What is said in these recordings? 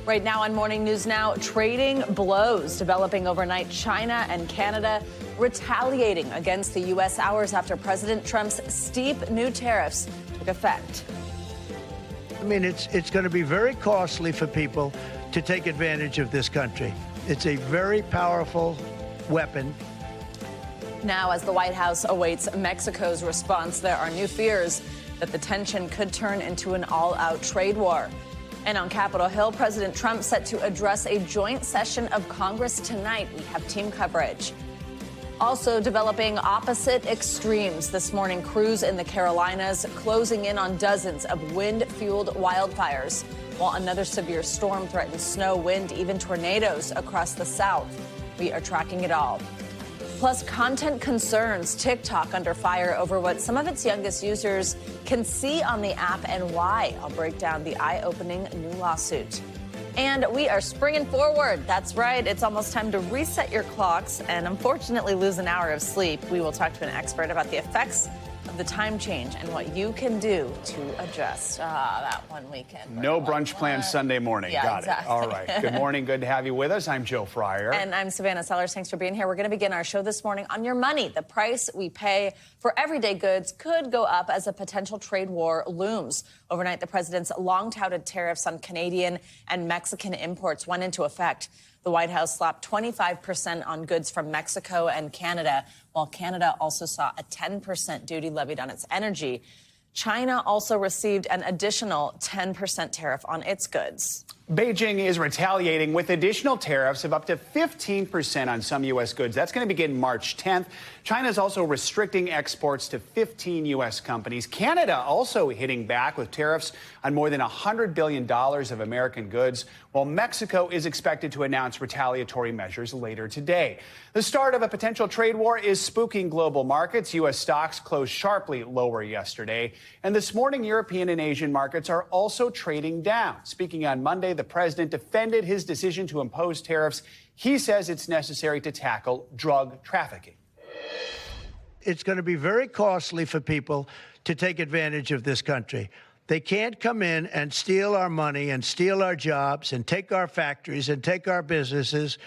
Right now on Morning News Now, trading blows developing overnight. China and Canada retaliating against the U.S. hours after President Trump's steep new tariffs took effect. I mean, it's going to be very costly for people to take advantage of this country. It's a very powerful weapon. Now, as the White House awaits Mexico's response, there are new fears that the tension could turn into an all-out trade war. And on Capitol Hill, President Trump set to address a joint session of Congress tonight. We have team coverage. Also developing opposite extremes this morning, crews in the Carolinas closing in on dozens of wind-fueled wildfires, while another severe storm threatens snow, wind, even tornadoes across the South. We are tracking it all. Plus, content concerns. TikTok under fire over what some of its youngest users can see on the app and why. I'll break down the eye-opening new lawsuit. And we are springing forward. That's right. It's almost time to reset your clocks and unfortunately lose an hour of sleep. We will talk to an expert about the effects of the time change and what you can do to adjust. That one weekend. No brunch planned Sunday morning. Yeah, Got exactly. it. All right. Good morning. Good to have you with us. I'm Joe Fryer. And I'm Savannah Sellers. Thanks for being here. We're going to begin our show this morning on your money. The price we pay for everyday goods could go up as a potential trade war looms. Overnight, the president's long-touted tariffs on Canadian and Mexican imports went into effect. The White House slapped 25% on goods from Mexico and Canada, while Canada also saw a 10% duty levied on its energy. China also received an additional 10% tariff on its goods. Beijing is retaliating with additional tariffs of up to 15% on some U.S. goods. That's going to begin March 10th. China is also restricting exports to 15 U.S. companies. Canada also hitting back with tariffs on more than $100 billion of American goods, while Mexico is expected to announce retaliatory measures later today. The start of a potential trade war is spooking global markets. U.S. stocks closed sharply lower yesterday. And this morning, European and Asian markets are also trading down. Speaking on Monday, the president defended his decision to impose tariffs. He says it's necessary to tackle drug trafficking. It's going to be very costly for people to take advantage of this country. They can't come in and steal our money and steal our jobs and take our factories and take our businesses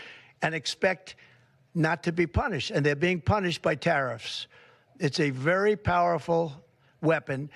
and expect not to be punished. And they're being punished by tariffs. It's a very powerful weapon.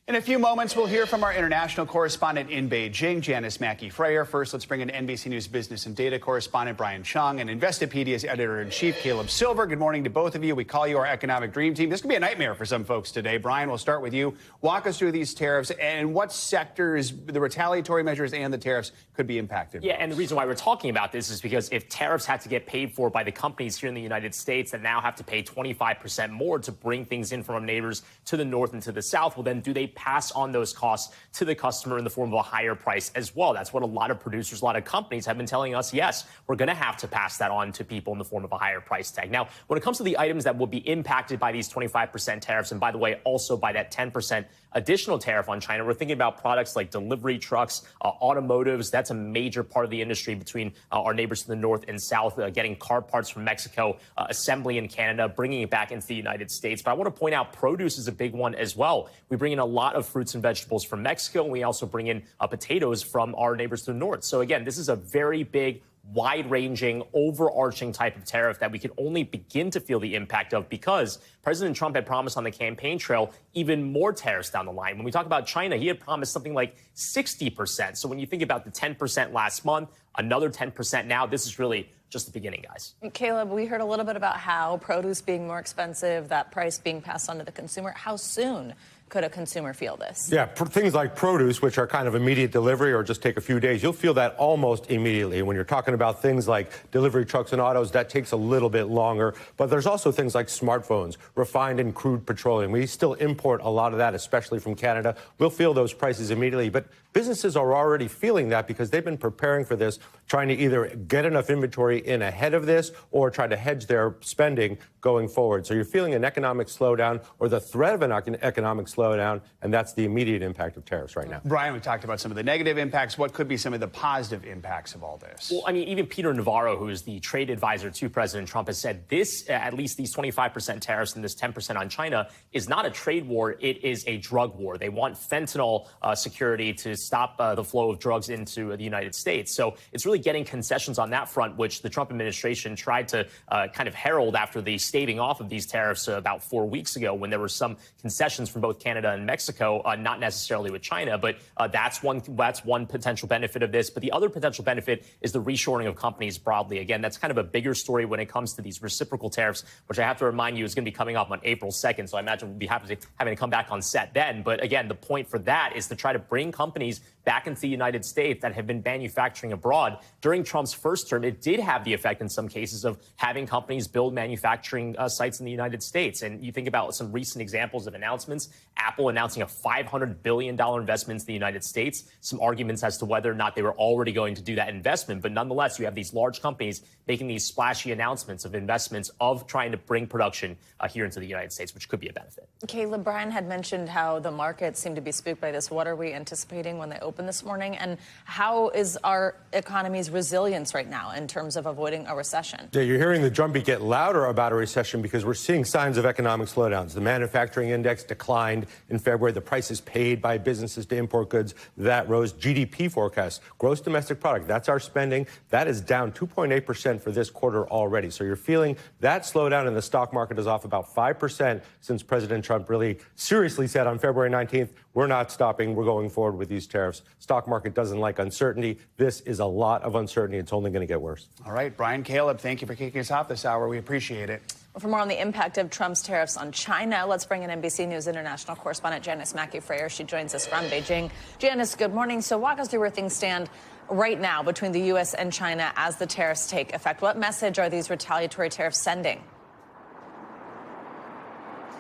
In a few moments, we'll hear from our international correspondent in Beijing, Janice Mackey-Freyer. First, let's bring in NBC News business and data correspondent Brian Chung and Investopedia's editor-in-chief Caleb Silver. Good morning to both of you. We call you our economic dream team. This could be a nightmare for some folks today. Brian, we'll start with you. Walk us through these tariffs and what sectors the retaliatory measures and the tariffs could be impacted. Yeah, and the reason why we're talking about this is because if tariffs had to get paid for by the companies here in the United States that now have to pay 25% more to bring things in from our neighbors to the north and to the south, well, then do they pass on those costs to the customer in the form of a higher price as well? That's what a lot of producers, a lot of companies have been telling us. Yes, we're going to have to pass that on to people in the form of a higher price tag. Now, when it comes to the items that will be impacted by these 25% tariffs, and by the way, also by that 10% additional tariff on China, we're thinking about products like delivery trucks, automotives. That's a major part of the industry between our neighbors to the north and south, getting car parts from Mexico, assembly in Canada, bringing it back into the United States. But I want to point out produce is a big one as well. We bring in a lot of fruits and vegetables from Mexico, and we also bring in potatoes from our neighbors to the north. So again, this is a very big, wide-ranging, overarching type of tariff that we can only begin to feel the impact of because President Trump had promised on the campaign trail even more tariffs down the line. When we talk about China, he had promised something like 60%. So when you think about the 10% last month, another 10% now, this is really just the beginning, guys. Caleb, we heard a little bit about how produce being more expensive, that price being passed on to the consumer. How soon could a consumer feel this? Yeah, things like produce, which are kind of immediate delivery or just take a few days, you'll feel that almost immediately. When you're talking about things like delivery trucks and autos, that takes a little bit longer. But there's also things like smartphones, refined and crude petroleum. We still import a lot of that, especially from Canada. We'll feel those prices immediately. But businesses are already feeling that because they've been preparing for this, trying to either get enough inventory in ahead of this or try to hedge their spending going forward. So you're feeling an economic slowdown or the threat of an economic slowdown slowdown, and that's the immediate impact of tariffs right now. Brian, we talked about some of the negative impacts. What could be some of the positive impacts of all this? Well, I mean, even Peter Navarro, who is the trade advisor to President Trump, has said this, at least these 25% tariffs and this 10% on China, is not a trade war. It is a drug war. They want fentanyl security to stop the flow of drugs into the United States. So it's really getting concessions on that front, which the Trump administration tried to kind of herald after the staving off of these tariffs about 4 weeks ago, when there were some concessions from both Canada and Mexico, not necessarily with China. But that's one potential benefit of this. But the other potential benefit is the reshoring of companies broadly. Again, that's kind of a bigger story when it comes to these reciprocal tariffs, which I have to remind you is going to be coming up on April 2nd. So I imagine we'll be having to come back on set then. But again, the point for that is to try to bring companies back into the United States that have been manufacturing abroad. During Trump's first term, it did have the effect in some cases of having companies build manufacturing sites in the United States. And you think about some recent examples of announcements, Apple announcing a $500 billion investment into the United States, some arguments as to whether or not they were already going to do that investment. But nonetheless, you have these large companies making these splashy announcements of investments of trying to bring production here into the United States, which could be a benefit. Caleb, Brian had mentioned how the markets seem to be spooked by this. What are we anticipating when they open this morning? And how is our economy's resilience right now in terms of avoiding a recession? Yeah, you're hearing the drumbeat get louder about a recession because we're seeing signs of economic slowdowns. The manufacturing index declined in February. The prices paid by businesses to import goods, that rose. GDP forecast, gross domestic product, that's our spending, that is down 2.8% for this quarter already. So you're feeling that slowdown, and the stock market is off about 5% since President Trump really seriously said on February 19th, we're not stopping, we're going forward with these tariffs. Stock market doesn't like uncertainty. This is a lot of uncertainty. It's only going to get worse. All right, Brian, Caleb, thank you for kicking us off this hour. We appreciate it. Well, for more on the impact of Trump's tariffs on China, let's bring in NBC News international correspondent Janice Mackey-Frayer. She joins us from Beijing. Janice, good morning. So walk us through where things stand right now between the U.S. and China as the tariffs take effect. What message are these retaliatory tariffs sending?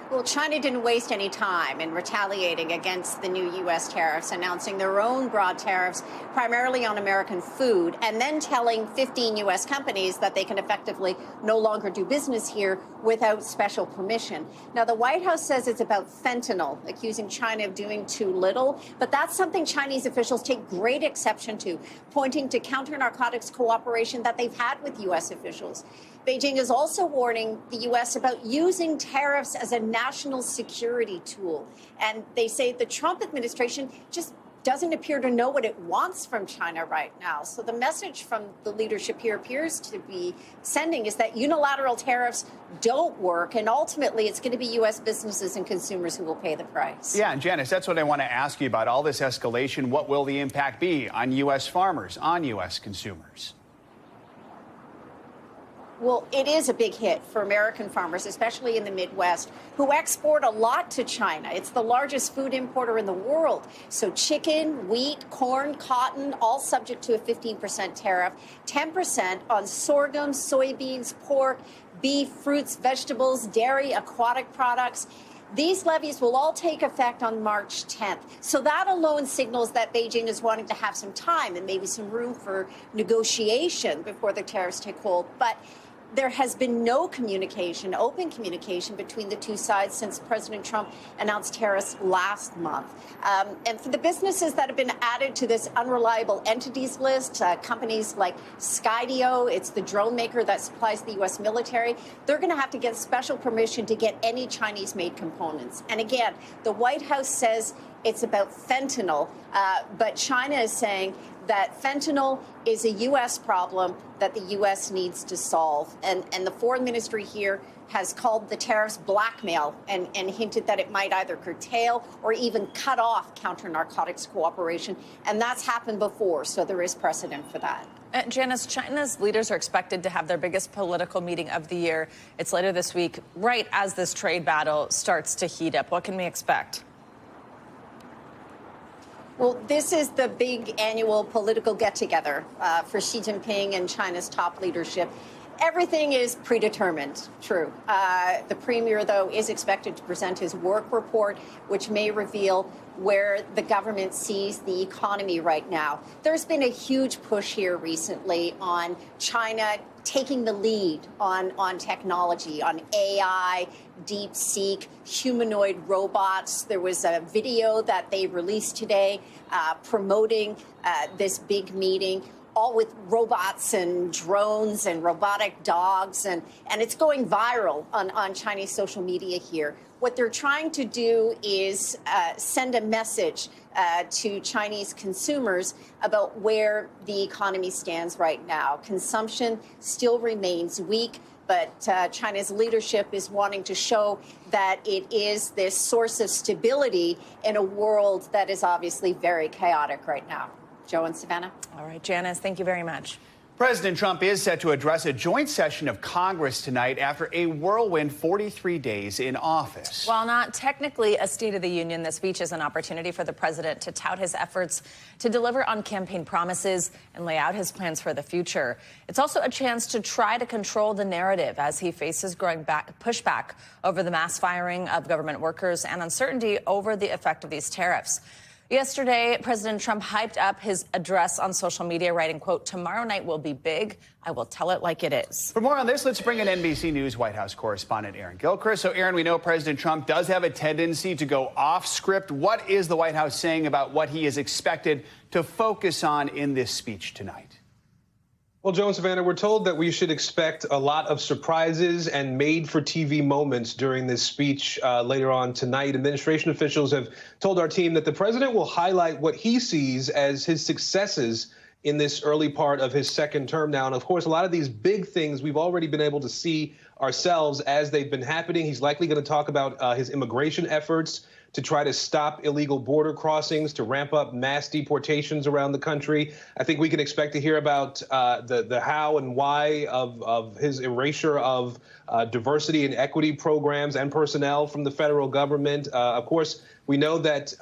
Well, China didn't waste any time in retaliating against the new U.S. tariffs, announcing their own broad tariffs primarily on American food, and then telling 15 U.S. companies that they can effectively no longer do business here without special permission. Now, the White House says it's about fentanyl, accusing China of doing too little, but that's something Chinese officials take great exception to, pointing to counter-narcotics cooperation that they've had with U.S. officials. Beijing is also warning the U.S. about using tariffs as a national security tool. And they say the Trump administration just doesn't appear to know what it wants from China right now. So the message from the leadership here appears to be sending is that unilateral tariffs don't work, and ultimately it's going to be U.S. businesses and consumers who will pay the price. Yeah, and Janice, that's what I want to ask you about. All this escalation, what will the impact be on U.S. farmers, on U.S. consumers? Well, it is a big hit for American farmers, especially in the Midwest, who export a lot to China. It's the largest food importer in the world. So chicken, wheat, corn, cotton, all subject to a 15% tariff, 10% on sorghum, soybeans, pork, beef, fruits, vegetables, dairy, aquatic products. These levies will all take effect on March 10th. So that alone signals that Beijing is wanting to have some time and maybe some room for negotiation before the tariffs take hold. But there has been no communication, open communication between the two sides since President Trump announced tariffs last month. And for the businesses that have been added to this unreliable entities list, companies like Skydio, it's the drone maker that supplies the U.S. military, they're going to have to get special permission to get any Chinese-made components. And again, the White House says it's about fentanyl, but China is saying that fentanyl is a U.S. problem that the U.S. needs to solve. And the foreign ministry here has called the tariffs blackmail and hinted that it might either curtail or even cut off counter-narcotics cooperation. And that's happened before, so there is precedent for that. Janice, China's leaders are expected to have their biggest political meeting of the year. It's later this week, right as this trade battle starts to heat up. What can we expect? Well, this is the big annual political get-together for Xi Jinping and China's top leadership. Everything is predetermined, true. The premier, though, is expected to present his work report, which may reveal where the government sees the economy right now. There's been a huge push here recently on China taking the lead on technology, on AI, DeepSeek, humanoid robots. There was a video that they released today promoting this big meeting, all with robots and drones and robotic dogs, and it's going viral on Chinese social media here. What they're trying to do is send a message to Chinese consumers about where the economy stands right now. Consumption still remains weak, but China's leadership is wanting to show that it is this source of stability in a world that is obviously very chaotic right now. Joe and Savannah. All right, Janice, thank you very much. President Trump is set to address a joint session of Congress tonight after a whirlwind 43 days in office. While not technically a State of the Union, the speech is an opportunity for the president to tout his efforts to deliver on campaign promises and lay out his plans for the future. It's also a chance to try to control the narrative as he faces growing pushback over the mass firing of government workers and uncertainty over the effect of these tariffs. Yesterday, President Trump hyped up his address on social media, writing, quote, "Tomorrow night will be big. I will tell it like it is." For more on this, let's bring in NBC News White House correspondent Aaron Gilchrist. So, Aaron, we know President Trump does have a tendency to go off script. What is the White House saying about what he is expected to focus on in this speech tonight? Well, Joe and Savannah, we're told that we should expect a lot of surprises and made-for-TV moments during this speech later on tonight. Administration officials have told our team that the president will highlight what he sees as his successes in this early part of his second term now. And, of course, a lot of these big things we've already been able to see ourselves as they've been happening. He's likely going to talk about his immigration efforts to try to stop illegal border crossings, to ramp up mass deportations around the country. I think we can expect to hear about the how and why of his erasure of diversity and equity programs and personnel from the federal government. Of course, we know that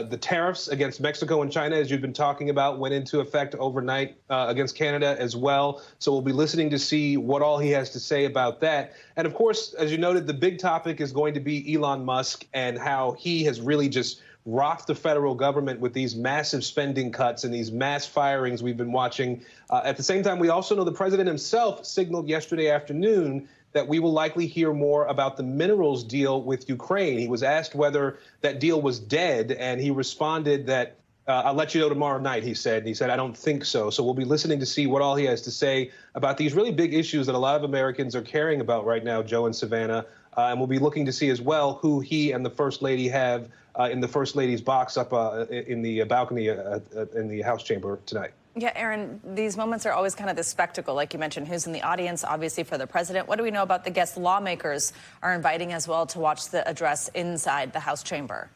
the tariffs against Mexico and China, as you've been talking about, went into effect overnight against Canada as well. So we'll be listening to see what all he has to say about that. And of course, as you noted, the big topic is going to be Elon Musk and how he has really just rocked the federal government with these massive spending cuts and these mass firings we've been watching. At the same time, we also know the president himself signaled yesterday afternoon that we will likely hear more about the minerals deal with Ukraine. He was asked whether that deal was dead, and he responded that, I'll let you know tomorrow night, he said. And he said, I don't think so. So we'll be listening to see what all he has to say about these really big issues that a lot of Americans are caring about right now, Joe and Savannah. And we'll be looking to see as well who he and the First Lady have in the First Lady's box up in the balcony in the House chamber tonight. Yeah, Aaron, these moments are always kind of the spectacle, like you mentioned, who's in the audience, obviously, for the president. What do we know about the guest lawmakers are inviting as well to watch the address inside the House chamber?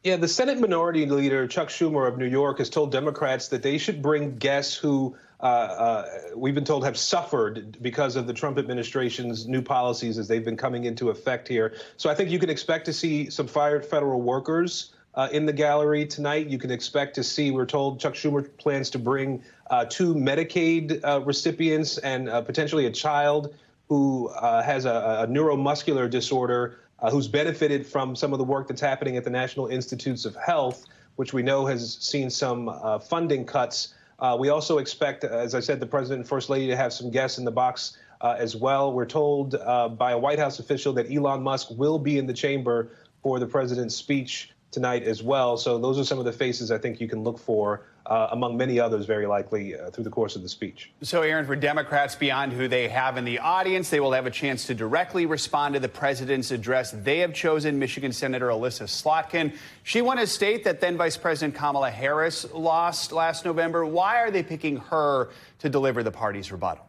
Yeah, the Senate Minority Leader, Chuck Schumer of New York, has told Democrats that they should bring guests who we've been told have suffered because of the Trump administration's new policies as they've been coming into effect here. So I think you can expect to see some fired federal workers in the gallery tonight. You can expect to see, we're told Chuck Schumer plans to bring 2 Medicaid recipients and potentially a child who has a neuromuscular disorder who's benefited from some of the work that's happening at the National Institutes of Health, which we know has seen some funding cuts. We also expect, as I said, the president and First Lady to have some guests in the box as well. We're told by a White House official that Elon Musk will be in the chamber for the president's speech tonight as well. So those are some of the faces I think you can look for, among many others, very likely through the course of the speech. So, Aaron, for Democrats, beyond who they have in the audience, they will have a chance to directly respond to the president's address. They have chosen Michigan Senator Alyssa Slotkin. She won a state that then Vice President Kamala Harris lost last November. Why are they picking her to deliver the party's rebuttal?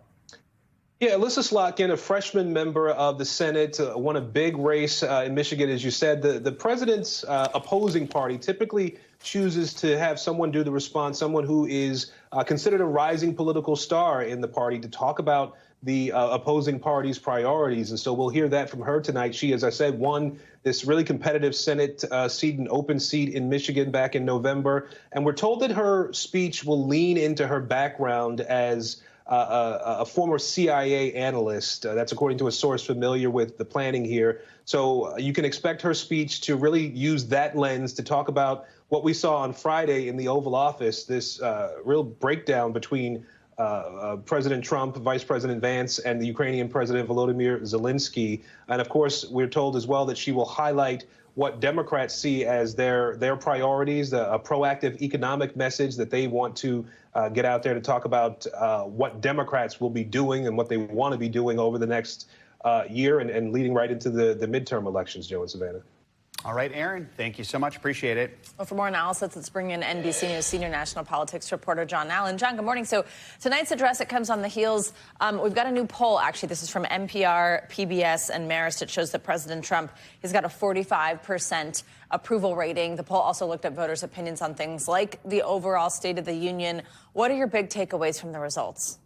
Yeah, Alyssa Slotkin, a freshman member of the Senate, won a big race in Michigan, as you said. The president's opposing party typically chooses to have someone do the response, someone who is considered a rising political star in the party, to talk about the opposing party's priorities. And so we'll hear that from her tonight. She, as I said, won this really competitive Senate seat, an open seat in Michigan back in November. And we're told that her speech will lean into her background as a former CIA analyst. That's according to a source familiar with the planning here. So you can expect her speech to really use that lens to talk about what we saw on Friday in the Oval Office, this real breakdown between President Trump, Vice President Vance, and the Ukrainian President Volodymyr Zelensky. And of course, we're told as well that she will highlight what Democrats see as their priorities, a proactive economic message that they want to get out there to talk about what Democrats will be doing and what they want to be doing over the next year and leading right into the midterm elections, Joe and Savannah. All right, Aaron, thank you so much. Appreciate it. Well, for more analysis, let's bring in NBC News senior national politics reporter John Allen. John, good morning. So tonight's address, it comes on the heels. We've got a new poll, actually. This is from NPR, PBS, and Marist. It shows that President Trump has got a 45% approval rating. The poll also looked at voters' opinions on things like the overall State of the Union. What are your big takeaways from the results?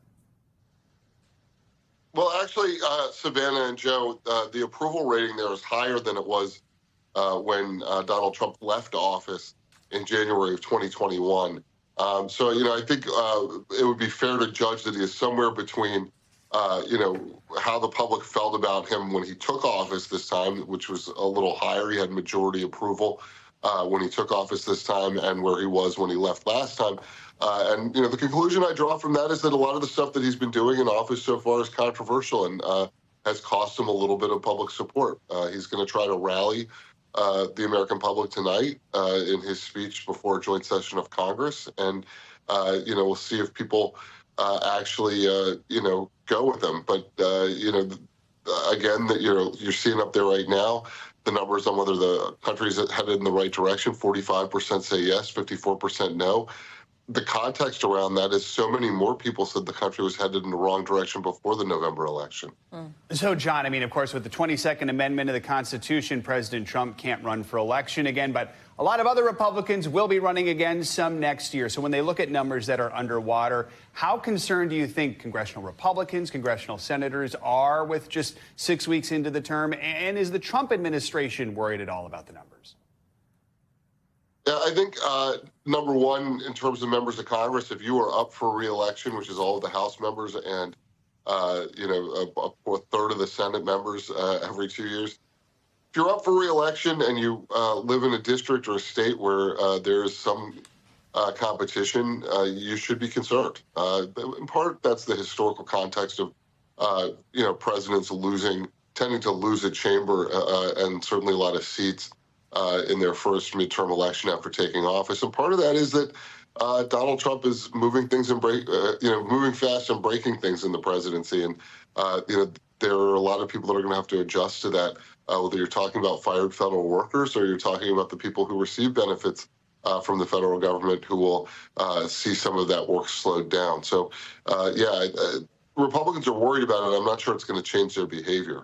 Well, actually, Savannah and Joe, the approval rating there is higher than it was when Donald Trump left office in January of 2021. So, I think it would be fair to judge that he is somewhere between, how the public felt about him when he took office this time, which was a little higher. He had majority approval when he took office this time and where he was when he left last time. And the conclusion I draw from that is that a lot of the stuff that he's been doing in office so far is controversial and has cost him a little bit of public support. He's going to try to rally the American public tonight in his speech before a joint session of Congress. And, we'll see if people actually, go with him. But, again, that you're seeing up there right now, the numbers on whether the country is headed in the right direction, 45% say yes, 54% no. The context around that is so many more people said the country was headed in the wrong direction before the November election. So, John, of course, with the 22nd Amendment of the Constitution, President Trump can't run for election again, but a lot of other Republicans will be running again, some next year. So when they look at numbers that are underwater, how concerned do you think congressional Republicans, congressional senators are with just 6 weeks into the term? And is the Trump administration worried at all about the numbers? Yeah, I think, number one, in terms of members of Congress, if you are up for re-election, which is all of the House members and, a third of the Senate members every 2 years, if you're up for re-election and you live in a district or a state where there's some competition, you should be concerned. In part, that's the historical context of, presidents tending to lose a chamber and certainly a lot of seats in their first midterm election after taking office. And part of that is that Donald Trump is moving things and moving fast and breaking things in the presidency. And, there are a lot of people that are going to have to adjust to that, whether you're talking about fired federal workers or you're talking about the people who receive benefits from the federal government who will see some of that work slowed down. So, Republicans are worried about it. I'm not sure it's going to change their behavior.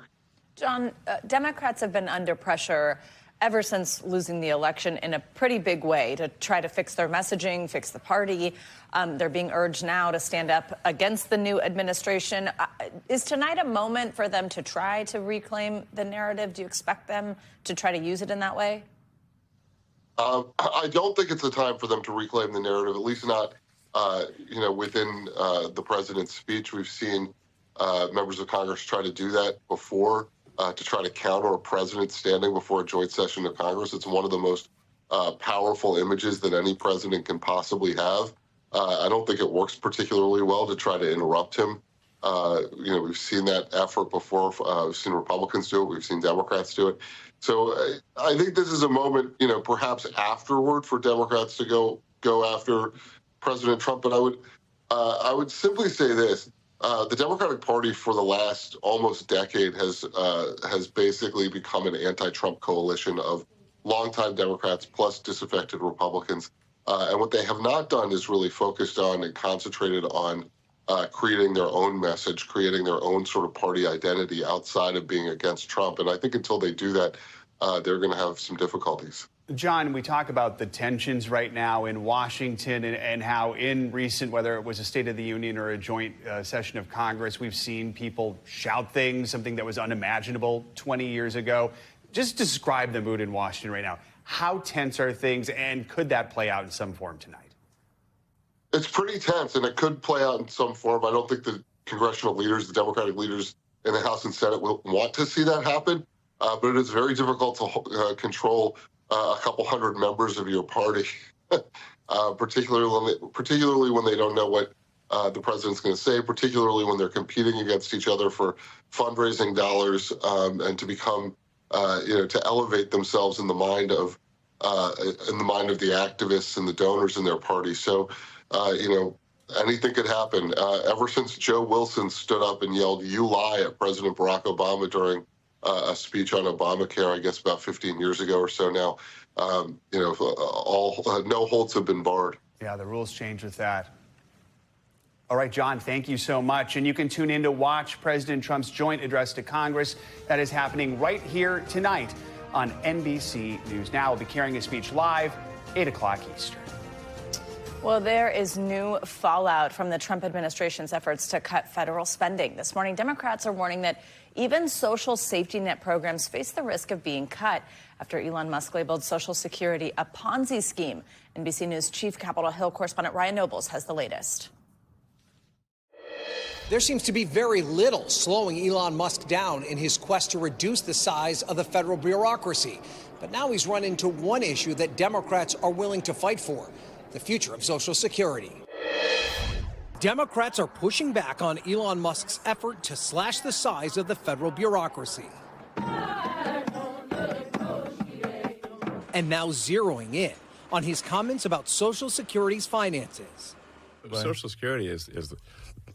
John, Democrats have been under pressure ever since losing the election in a pretty big way to try to fix their messaging, fix the party. They're being urged now to stand up against the new administration. Is tonight a moment for them to try to reclaim the narrative? Do you expect them to try to use it in that way? I don't think it's a time for them to reclaim the narrative, at least not, within the president's speech. We've seen members of Congress try to do that before. To try to counter a president standing before a joint session of Congress. It's one of the most powerful images that any president can possibly have. I don't think it works particularly well to try to interrupt him. We've seen that effort before. We've seen Republicans do it. We've seen Democrats do it. So I think this is a moment, perhaps afterward for Democrats to go after President Trump. But I would simply say this. The Democratic Party for the last almost decade has basically become an anti-Trump coalition of longtime Democrats plus disaffected Republicans. And what they have not done is really focused on and concentrated on creating their own message, creating their own sort of party identity outside of being against Trump. And I think until they do that, they're going to have some difficulties. John, we talk about the tensions right now in Washington and how in recent, whether it was a State of the Union or a joint session of Congress, we've seen people shout things, something that was unimaginable 20 years ago. Just describe the mood in Washington right now. How tense are things, and could that play out in some form tonight? It's pretty tense, and it could play out in some form. I don't think the congressional leaders, the Democratic leaders in the House and Senate will want to see that happen, but it is very difficult to control a couple hundred members of your party, particularly when they don't know what the president's going to say, particularly when they're competing against each other for fundraising dollars and to become, to elevate themselves in the mind of the activists and the donors in their party. So, anything could happen. Ever since Joe Wilson stood up and yelled, "You lie," at President Barack Obama during a speech on Obamacare, I guess about 15 years ago or so now, no holds have been barred. Yeah, the rules change with that. All right, John, thank you so much. And you can tune in to watch President Trump's joint address to Congress. That is happening right here tonight on NBC News Now. We'll be carrying his speech live, 8 o'clock Eastern. Well, there is new fallout from the Trump administration's efforts to cut federal spending. This morning, Democrats are warning that even social safety net programs face the risk of being cut after Elon Musk labeled Social Security a Ponzi scheme. NBC News chief Capitol Hill correspondent Ryan Nobles has the latest. There seems to be very little slowing Elon Musk down in his quest to reduce the size of the federal bureaucracy. But now he's run into one issue that Democrats are willing to fight for: the future of Social Security. Democrats are pushing back on Elon Musk's effort to slash the size of the federal bureaucracy. And now zeroing in on his comments about Social Security's finances. Social Security is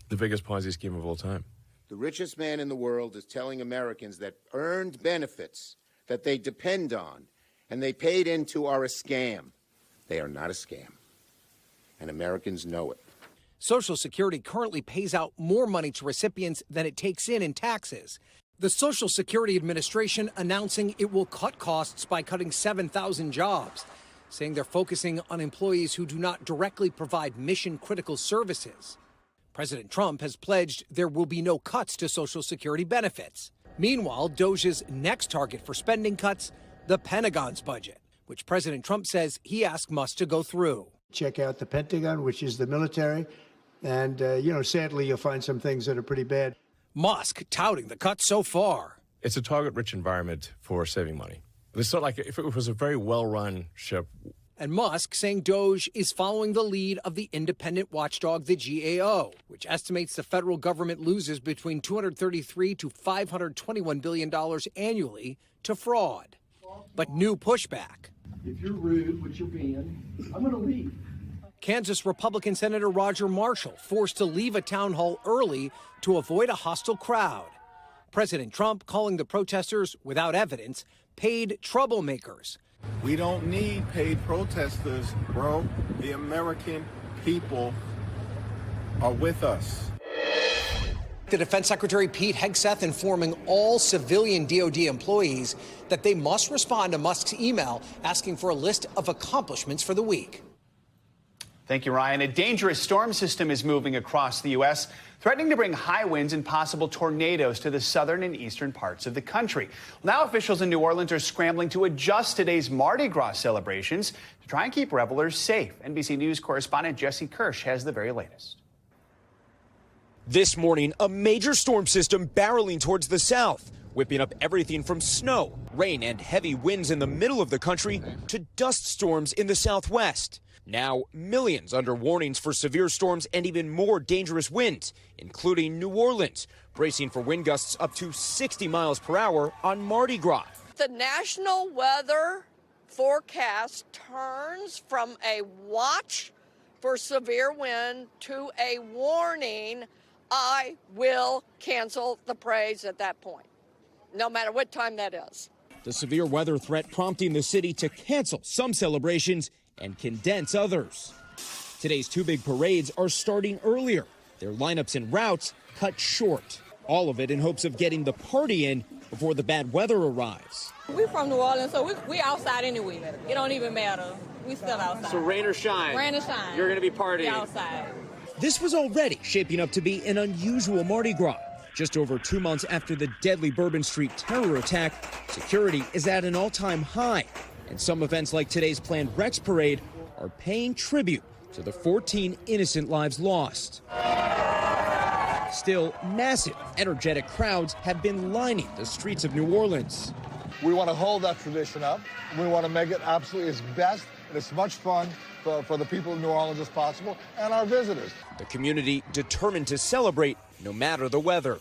the biggest Ponzi scheme of all time. The richest man in the world is telling Americans that earned benefits that they depend on and they paid into are a scam. They are not a scam, and Americans know it. Social Security currently pays out more money to recipients than it takes in taxes. The Social Security Administration announcing it will cut costs by cutting 7,000 jobs, saying they're focusing on employees who do not directly provide mission-critical services. President Trump has pledged there will be no cuts to Social Security benefits. Meanwhile, DOJ's next target for spending cuts, the Pentagon's budget, which President Trump says he asked Musk to go through. Check out the Pentagon, which is the military, and, sadly, you'll find some things that are pretty bad. Musk touting the cuts so far. It's a target-rich environment for saving money. It's not like if it was a very well-run ship. And Musk saying DOJ is following the lead of the independent watchdog, the GAO, which estimates the federal government loses between $233 to $521 billion annually to fraud. But new pushback. If you're rude, which you're being, I'm going to leave. Kansas Republican Senator Roger Marshall forced to leave a town hall early to avoid a hostile crowd. President Trump calling the protesters, without evidence, paid troublemakers. We don't need paid protesters, bro. The American people are with us. The Defense Secretary Pete Hegseth informing all civilian DoD employees that they must respond to Musk's email asking for a list of accomplishments for the week. Thank you, Ryan. A dangerous storm system is moving across the U.S., threatening to bring high winds and possible tornadoes to the southern and eastern parts of the country. Now officials in New Orleans are scrambling to adjust today's Mardi Gras celebrations to try and keep revelers safe. NBC News correspondent Jesse Kirsch has the very latest. This morning, a major storm system barreling towards the south, whipping up everything from snow, rain, and heavy winds in the middle of the country to dust storms in the southwest. Now, millions under warnings for severe storms and even more dangerous winds, including New Orleans, bracing for wind gusts up to 60 miles per hour on Mardi Gras. The National Weather Forecast turns from a watch for severe wind to a warning. I will cancel the parades at that point, no matter what time that is. The severe weather threat prompting the city to cancel some celebrations and condense others. Today's two big parades are starting earlier. Their lineups and routes cut short. All of it in hopes of getting the party in before the bad weather arrives. We're from New Orleans, so we outside anyway. It don't even matter. We still outside. So rain or shine? Rain or shine. You're going to be partying. We outside. This was already shaping up to be an unusual Mardi Gras. Just over 2 months after the deadly Bourbon Street terror attack, security is at an all-time high. And some events like today's planned Rex Parade are paying tribute to the 14 innocent lives lost. Still, massive, energetic crowds have been lining the streets of New Orleans. We want to hold that tradition up. We want to make it absolutely as best and as much fun for the people of New Orleans as possible and our visitors. The community determined to celebrate no matter the weather.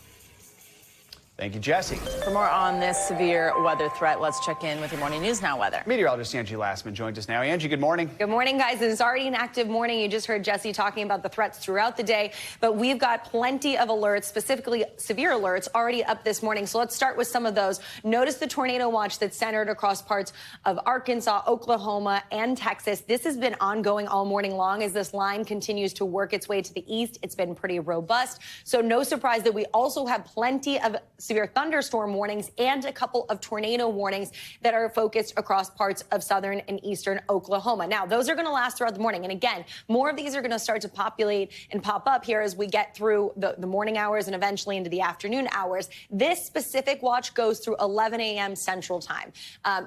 Thank you, Jesse. For more on this severe weather threat, let's check in with your Morning News Now weather. Meteorologist Angie Lastman joins us now. Angie, good morning. Good morning, guys. It is already an active morning. You just heard Jesse talking about the threats throughout the day, but we've got plenty of alerts, specifically severe alerts, already up this morning. So let's start with some of those. Notice the tornado watch that's centered across parts of Arkansas, Oklahoma, and Texas. This has been ongoing all morning long as this line continues to work its way to the east. It's been pretty robust. So no surprise that we also have plenty of severe thunderstorm warnings and a couple of tornado warnings that are focused across parts of southern and eastern Oklahoma. Now, those are going to last throughout the morning. And again, more of these are going to start to populate and pop up here as we get through the morning hours and eventually into the afternoon hours. This specific watch goes through 11 a.m. Central Time.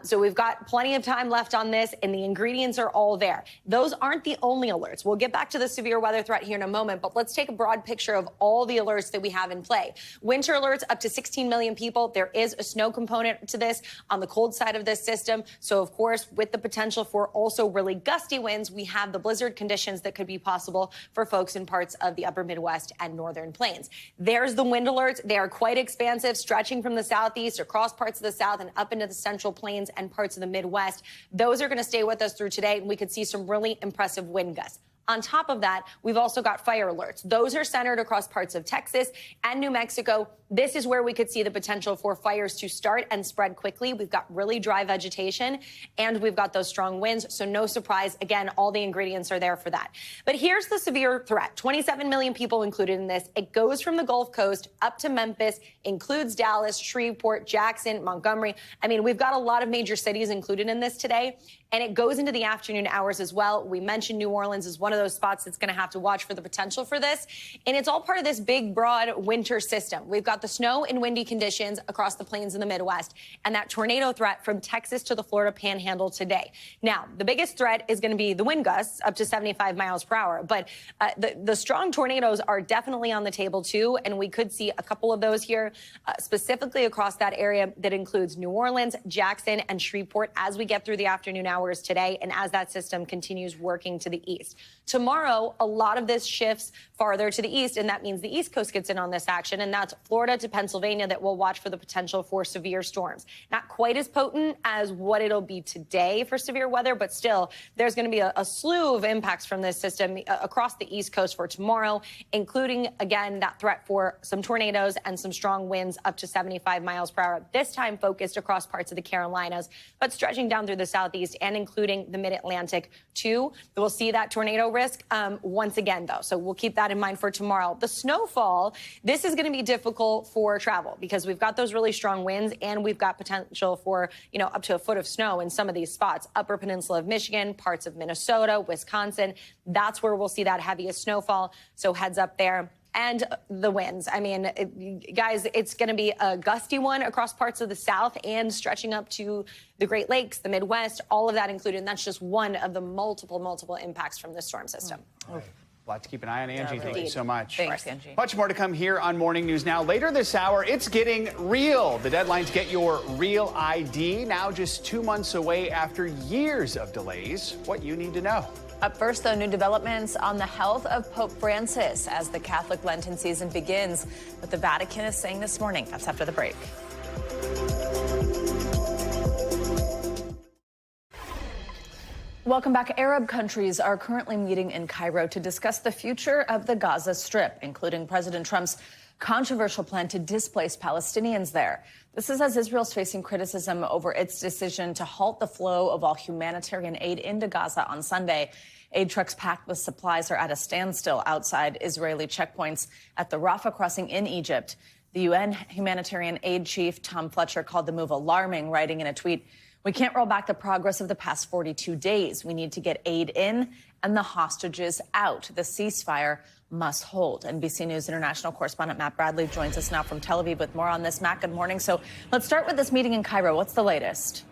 So we've got plenty of time left on this, and the ingredients are all there. Those aren't the only alerts. We'll get back to the severe weather threat here in a moment, but let's take a broad picture of all the alerts that we have in play. Winter alerts up to 16 million people. There is a snow component to this on the cold side of this system. So, of course, with the potential for also really gusty winds, we have the blizzard conditions that could be possible for folks in parts of the upper Midwest and northern plains. There's the wind alerts. They are quite expansive, stretching from the southeast across parts of the south and up into the central plains and parts of the Midwest. Those are going to stay with us through today, and we could see some really impressive wind gusts. On top of that, we've also got fire alerts. Those are centered across parts of Texas and New Mexico. This is where we could see the potential for fires to start and spread quickly. We've got really dry vegetation, and we've got those strong winds. So no surprise, again, all the ingredients are there for that. But here's the severe threat. 27 million people included in this. It goes from the Gulf Coast up to Memphis, includes Dallas, Shreveport, Jackson, Montgomery. I mean, we've got a lot of major cities included in this today, and it goes into the afternoon hours as well. We mentioned New Orleans is one of those spots that's going to have to watch for the potential for this. And it's all part of this big, broad winter system. We've got the snow and windy conditions across the plains in the Midwest and that tornado threat from Texas to the Florida Panhandle today. Now, the biggest threat is going to be the wind gusts up to 75 miles per hour. But the strong tornadoes are definitely on the table, too. And we could see a couple of those here, specifically across that area that includes New Orleans, Jackson, and Shreveport as we get through the afternoon hours today and as that system continues working to the east. Tomorrow, a lot of this shifts farther to the east, and that means the East Coast gets in on this action, and that's Florida to Pennsylvania that will watch for the potential for severe storms. Not quite as potent as what it'll be today for severe weather, but still, there's going to be a slew of impacts from this system across the East Coast for tomorrow, including, again, that threat for some tornadoes and some strong winds up to 75 miles per hour, this time focused across parts of the Carolinas, but stretching down through the southeast and including the mid-Atlantic, too. We'll see that tornado risk once again, though, so we'll keep that in mind for tomorrow. The snowfall, this is going to be difficult for travel because we've got those really strong winds and we've got potential for, up to a foot of snow in some of these spots. Upper Peninsula of Michigan, parts of Minnesota, Wisconsin. That's where we'll see that heaviest snowfall. So heads up there. And the winds. I mean, guys, it's going to be a gusty one across parts of the South and stretching up to the Great Lakes, the Midwest, all of that included. And that's just one of the multiple impacts from this storm system. A lot to keep an eye on, Angie. Yeah, Thank you so much. Thanks, Angie. Much more to come here on Morning News Now. Later this hour, it's getting real. The deadline to get your real ID now just 2 months away after years of delays. What you need to know. Up first, though, new developments on the health of Pope Francis as the Catholic Lenten season begins. What the Vatican is saying this morning. That's after the break. Welcome back. Arab countries are currently meeting in Cairo to discuss the future of the Gaza Strip, including President Trump's controversial plan to displace Palestinians there. This is as Israel's facing criticism over its decision to halt the flow of all humanitarian aid into Gaza on Sunday. Aid trucks packed with supplies are at a standstill outside Israeli checkpoints at the Rafah crossing in Egypt. The UN humanitarian aid chief, Tom Fletcher, called the move alarming, writing in a tweet, "We can't roll back the progress of the past 42 days. We need to get aid in and the hostages out. The ceasefire must hold." NBC News international correspondent Matt Bradley joins us now from Tel Aviv with more on this. Matt, good morning. So let's start with this meeting in Cairo. What's the latest?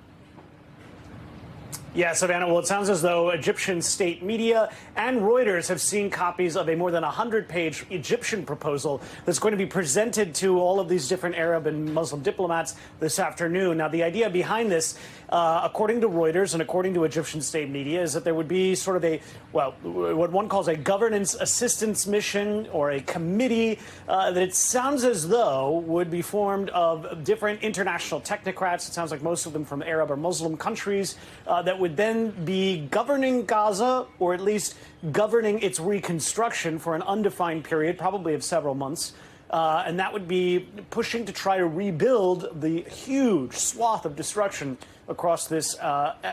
Yeah, Savannah, well, it sounds as though Egyptian state media and Reuters have seen copies of a more than 100-page Egyptian proposal that's going to be presented to all of these different Arab and Muslim diplomats this afternoon. Now, the idea behind this, according to Reuters and according to Egyptian state media, is that there would be sort of a, well, what one calls a governance assistance mission or a committee that it sounds as though would be formed of different international technocrats. It sounds like most of them from Arab or Muslim countries that would then be governing Gaza, or at least governing its reconstruction for an undefined period, probably of several months. And that would be pushing to try to rebuild the huge swath of destruction across this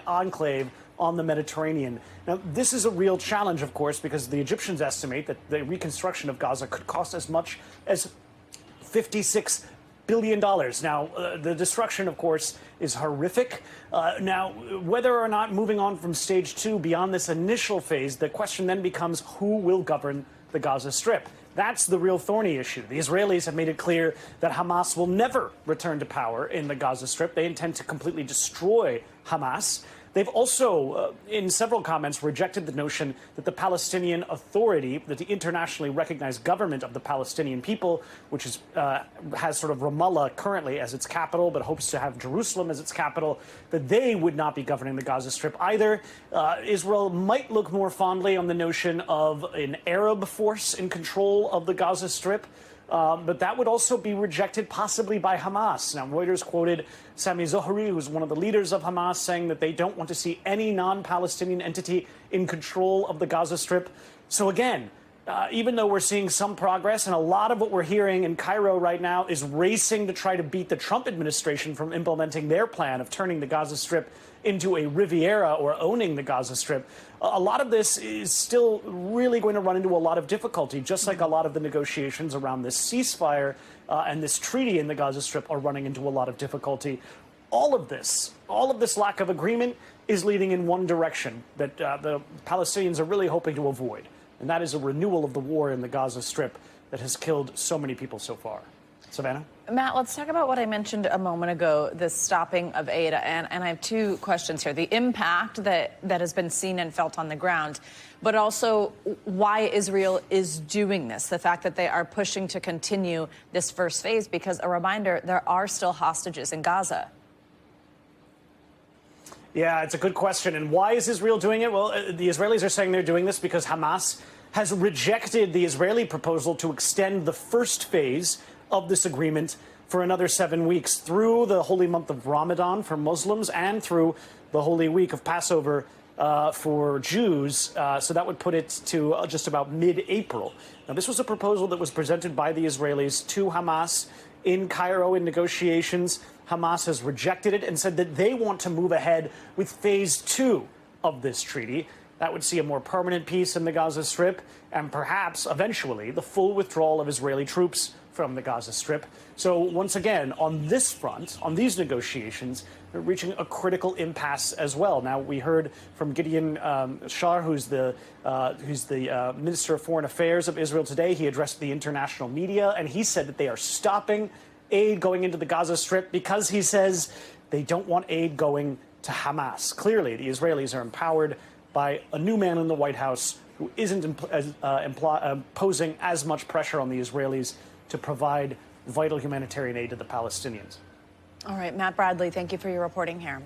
enclave on the Mediterranean. Now, this is a real challenge, of course, because the Egyptians estimate that the reconstruction of Gaza could cost as much as $56 billion. Now, the destruction, of course, is horrific. Now, whether or not moving on from stage 2 beyond this initial phase, the question then becomes who will govern the Gaza Strip. That's the real thorny issue. The Israelis have made it clear that Hamas will never return to power in the Gaza Strip. They intend to completely destroy Hamas. They've also, in several comments, rejected the notion that the Palestinian Authority, that the internationally recognized government of the Palestinian people, which is, has sort of Ramallah currently as its capital, but hopes to have Jerusalem as its capital, that they would not be governing the Gaza Strip either. Israel might look more fondly on the notion of an Arab force in control of the Gaza Strip. But that would also be rejected possibly by Hamas. Now, Reuters quoted Sami Zohri, who's one of the leaders of Hamas, saying that they don't want to see any non-Palestinian entity in control of the Gaza Strip. So again, even though we're seeing some progress, and a lot of what we're hearing in Cairo right now is racing to try to beat the Trump administration from implementing their plan of turning the Gaza Strip into a Riviera or owning the Gaza Strip, a lot of this is still really going to run into a lot of difficulty, just like a lot of the negotiations around this ceasefire and this treaty in the Gaza Strip are running into a lot of difficulty. All of this lack of agreement is leading in one direction that the Palestinians are really hoping to avoid, and that is a renewal of the war in the Gaza Strip that has killed so many people so far. Savannah? Matt, let's talk about what I mentioned a moment ago, the stopping of aid. And I have two questions here. The impact that has been seen and felt on the ground, but also why Israel is doing this, the fact that they are pushing to continue this first phase, because a reminder, there are still hostages in Gaza. Yeah, it's a good question. And why is Israel doing it? Well, the Israelis are saying they're doing this because Hamas has rejected the Israeli proposal to extend the first phase of this agreement for another 7 weeks through the holy month of Ramadan for Muslims and through the holy week of Passover for Jews. So that would put it to just about mid-April. Now, this was a proposal that was presented by the Israelis to Hamas in Cairo in negotiations. Hamas has rejected it and said that they want to move ahead with phase 2 of this treaty. That would see a more permanent peace in the Gaza Strip and perhaps eventually the full withdrawal of Israeli troops from the Gaza Strip. So once again, on this front, on these negotiations, they're reaching a critical impasse as well. Now, we heard from Gideon Shar, who's the Minister of Foreign Affairs of Israel today. He addressed the international media, and he said that they are stopping aid going into the Gaza Strip because he says they don't want aid going to Hamas. Clearly, the Israelis are empowered by a new man in the White House who isn't imposing as much pressure on the Israelis to provide vital humanitarian aid to the Palestinians. All right, Matt Bradley, thank you for your reporting here.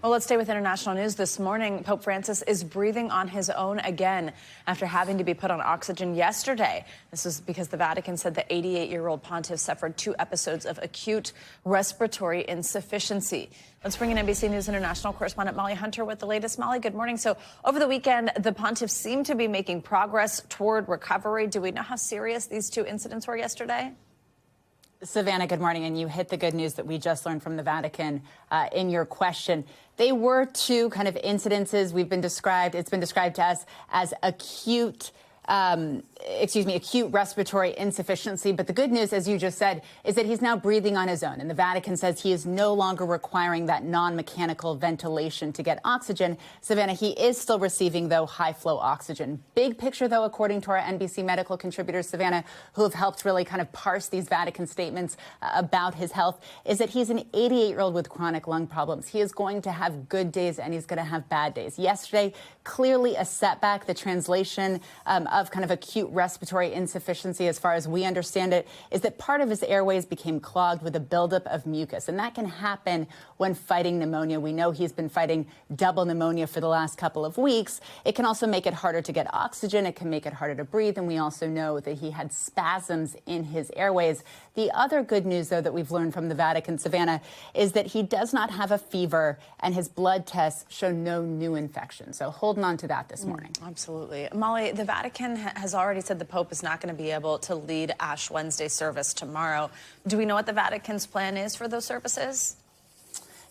Well, let's stay with international news. This morning, Pope Francis is breathing on his own again after having to be put on oxygen yesterday. This is because the Vatican said the 88-year-old pontiff suffered 2 episodes of acute respiratory insufficiency. Let's bring in NBC News International correspondent Molly Hunter with the latest. Molly, good morning. So over the weekend, the pontiff seemed to be making progress toward recovery. Do we know how serious these 2 incidents were yesterday? Savannah, good morning. And you hit the good news that we just learned from the Vatican in your question. They were 2 kind of incidences. It's been described to us as acute acute respiratory insufficiency. But the good news, as you just said, is that he's now breathing on his own. And the Vatican says he is no longer requiring that non-mechanical ventilation to get oxygen. Savannah, he is still receiving, though, high-flow oxygen. Big picture, though, according to our NBC medical contributors, Savannah, who have helped really kind of parse these Vatican statements about his health, is that he's an 88-year-old with chronic lung problems. He is going to have good days and he's going to have bad days. Yesterday, clearly a setback. The translation of kind of acute respiratory insufficiency, as far as we understand it, is that part of his airways became clogged with a buildup of mucus. And that can happen when fighting pneumonia. We know he's been fighting double pneumonia for the last couple of weeks. It can also make it harder to get oxygen. It can make it harder to breathe. And we also know that he had spasms in his airways. The other good news, though, that we've learned from the Vatican, Savannah, is that he does not have a fever and his blood tests show no new infection. So holding on to that this morning. Absolutely. Molly, the Vatican has already said the Pope is not going to be able to lead Ash Wednesday service tomorrow. Do we know what the Vatican's plan is for those services?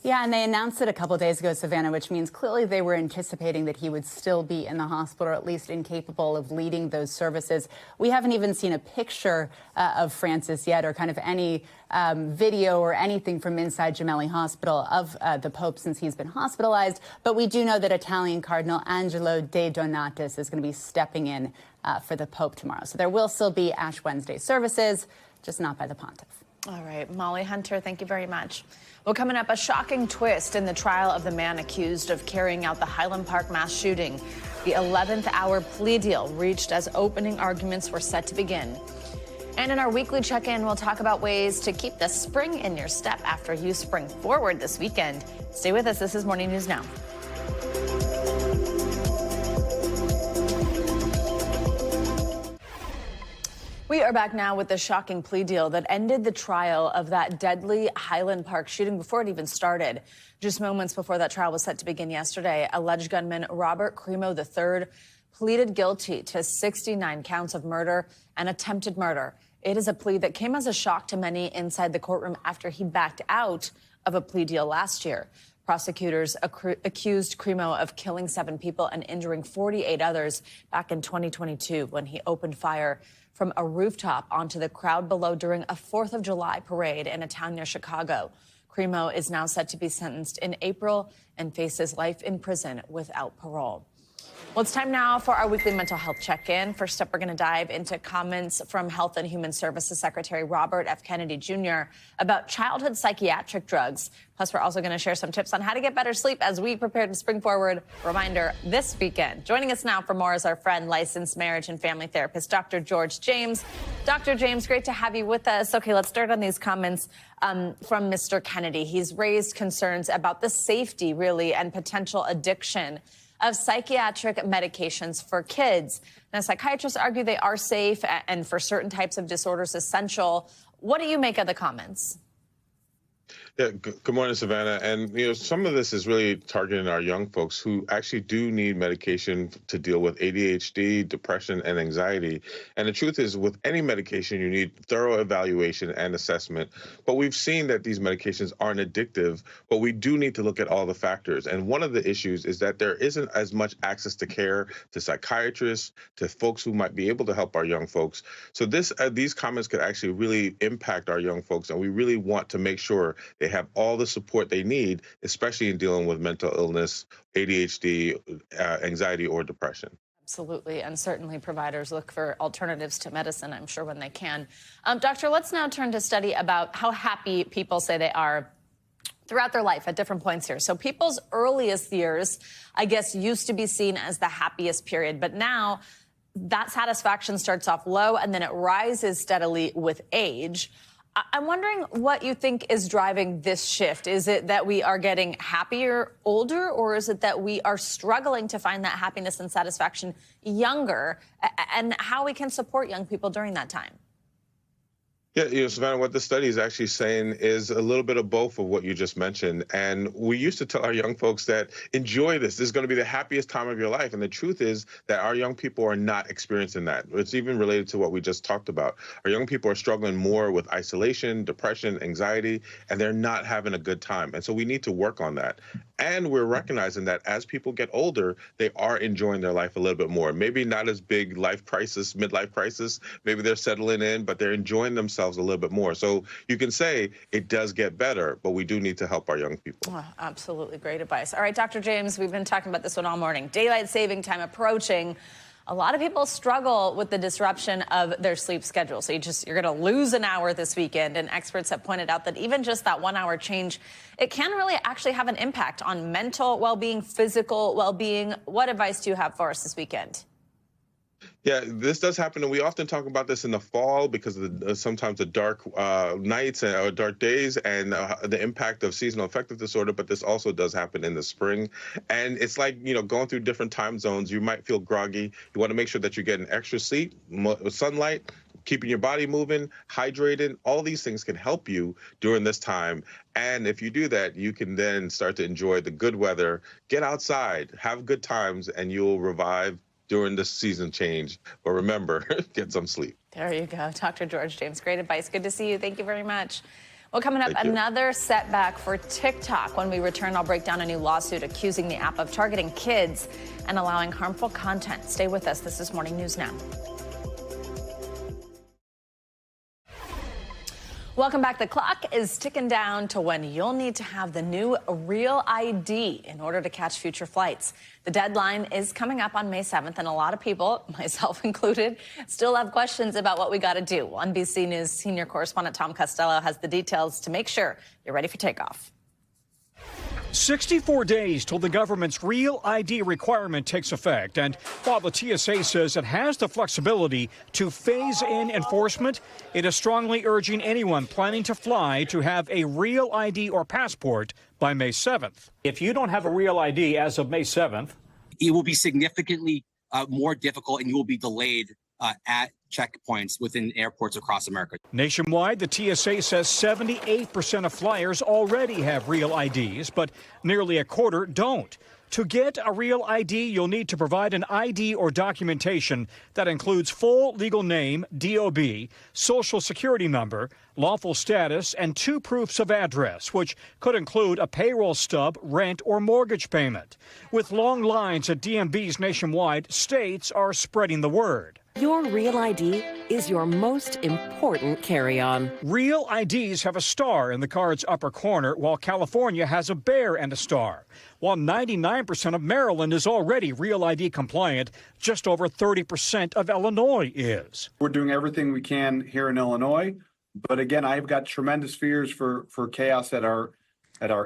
Yeah, and they announced it a couple of days ago, Savannah, which means clearly they were anticipating that he would still be in the hospital, or at least incapable of leading those services. We haven't even seen a picture of Francis yet, or kind of any video or anything from inside Gemelli Hospital of the Pope since he's been hospitalized. But we do know that Italian Cardinal Angelo De Donatis is going to be stepping in for the Pope tomorrow. So there will still be Ash Wednesday services, just not by the Pontiff. All right, Molly Hunter, thank you very much. Well, coming up, a shocking twist in the trial of the man accused of carrying out the Highland Park mass shooting. The 11th hour plea deal reached as opening arguments were set to begin. And in our weekly check-in, we'll talk about ways to keep the spring in your step after you spring forward this weekend. Stay with us. This is Morning News Now. We are back now with the shocking plea deal that ended the trial of that deadly Highland Park shooting before it even started. Just moments before that trial was set to begin yesterday, alleged gunman Robert Crimo III pleaded guilty to 69 counts of murder and attempted murder. It is a plea that came as a shock to many inside the courtroom after he backed out of a plea deal last year. Prosecutors accused Crimo of killing 7 people and injuring 48 others back in 2022 when he opened fire from a rooftop onto the crowd below during a 4th of July parade in a town near Chicago. Crimo is now set to be sentenced in April and faces life in prison without parole. Well, it's time now for our weekly mental health check-in. First up, we're going to dive into comments from Health and Human Services Secretary Robert F. Kennedy Jr. about childhood psychiatric drugs. Plus, we're also going to share some tips on how to get better sleep as we prepare to spring forward. Reminder, this weekend. Joining us now for more is our friend, licensed marriage and family therapist, Dr. George James. Dr. James, great to have you with us. Okay, let's start on these comments from Mr. Kennedy. He's raised concerns about the safety, really, and potential addiction of psychiatric medications for kids. Now, psychiatrists argue they are safe and for certain types of disorders essential. What do you make of the comments? Yeah, good morning, Savannah. And, some of this is really targeting our young folks who actually do need medication to deal with ADHD, depression, and anxiety. And the truth is, with any medication, you need thorough evaluation and assessment. But we've seen that these medications aren't addictive, but we do need to look at all the factors. And one of the issues is that there isn't as much access to care to psychiatrists, to folks who might be able to help our young folks. So these comments could actually really impact our young folks, and we really want to make sure they have all the support they need, especially in dealing with mental illness, ADHD, anxiety, or depression. Absolutely, and certainly providers look for alternatives to medicine, I'm sure, when they can. Doctor, let's now turn to study about how happy people say they are throughout their life at different points here. So people's earliest years, I guess, used to be seen as the happiest period, but now that satisfaction starts off low and then it rises steadily with age. I'm wondering what you think is driving this shift. Is it that we are getting happier older, or is it that we are struggling to find that happiness and satisfaction younger, and how we can support young people during that time? Yeah, Savannah, what the study is actually saying is a little bit of both of what you just mentioned. And we used to tell our young folks that enjoy this. This is going to be the happiest time of your life. And the truth is that our young people are not experiencing that. It's even related to what we just talked about. Our young people are struggling more with isolation, depression, anxiety, and they're not having a good time. And so we need to work on that. And we're recognizing that as people get older, they are enjoying their life a little bit more. Maybe not as big life crisis, midlife crisis. Maybe they're settling in, but they're enjoying themselves a little bit more. So you can say it does get better, but we do need to help our young people. Oh, absolutely great advice. All right, Dr. James, we've been talking about this one all morning. Daylight saving time approaching. A lot of people struggle with the disruption of their sleep schedule. So you're going to lose an hour this weekend. And experts have pointed out that even just that 1 hour change, it can really actually have an impact on mental well-being, physical well-being. What advice do you have for us this weekend? Yeah, this does happen, and we often talk about this in the fall because of sometimes the dark nights or dark days and the impact of seasonal affective disorder, but this also does happen in the spring. And it's like, going through different time zones. You might feel groggy. You want to make sure that you're getting extra sleep, sunlight, keeping your body moving, hydrated. All these things can help you during this time. And if you do that, you can then start to enjoy the good weather, get outside, have good times, and you'll revive during this season change. But remember, get some sleep. There you go. Dr. George James, great advice. Good to see you. Thank you very much. Well, coming up, another setback for TikTok. When we return, I'll break down a new lawsuit accusing the app of targeting kids and allowing harmful content. Stay with us. This is Morning News Now. Welcome back. The clock is ticking down to when you'll need to have the new Real ID in order to catch future flights. The deadline is coming up on May 7th, and a lot of people, myself included, still have questions about what we got to do. NBC News senior correspondent Tom Costello has the details to make sure you're ready for takeoff. 64 days till the government's Real ID requirement takes effect. And while the TSA says it has the flexibility to phase in enforcement, it is strongly urging anyone planning to fly to have a Real ID or passport by May 7th. If you don't have a Real ID as of May 7th, it will be significantly more difficult and you will be delayed at checkpoints within airports across America. Nationwide, the TSA says 78% of flyers already have Real IDs, but nearly a quarter don't. To get a Real ID, you'll need to provide an ID or documentation that includes full legal name, DOB, social security number, lawful status, and 2 proofs of address, which could include a payroll stub, rent, or mortgage payment. With long lines at DMVs nationwide, states are spreading the word. Your Real ID is your most important carry-on. Real IDs have a star in the card's upper corner, while California has a bear and a star. While 99% of Maryland is already Real ID compliant, just over 30% of Illinois is. We're doing everything we can here in Illinois, but again, I've got tremendous fears for chaos at our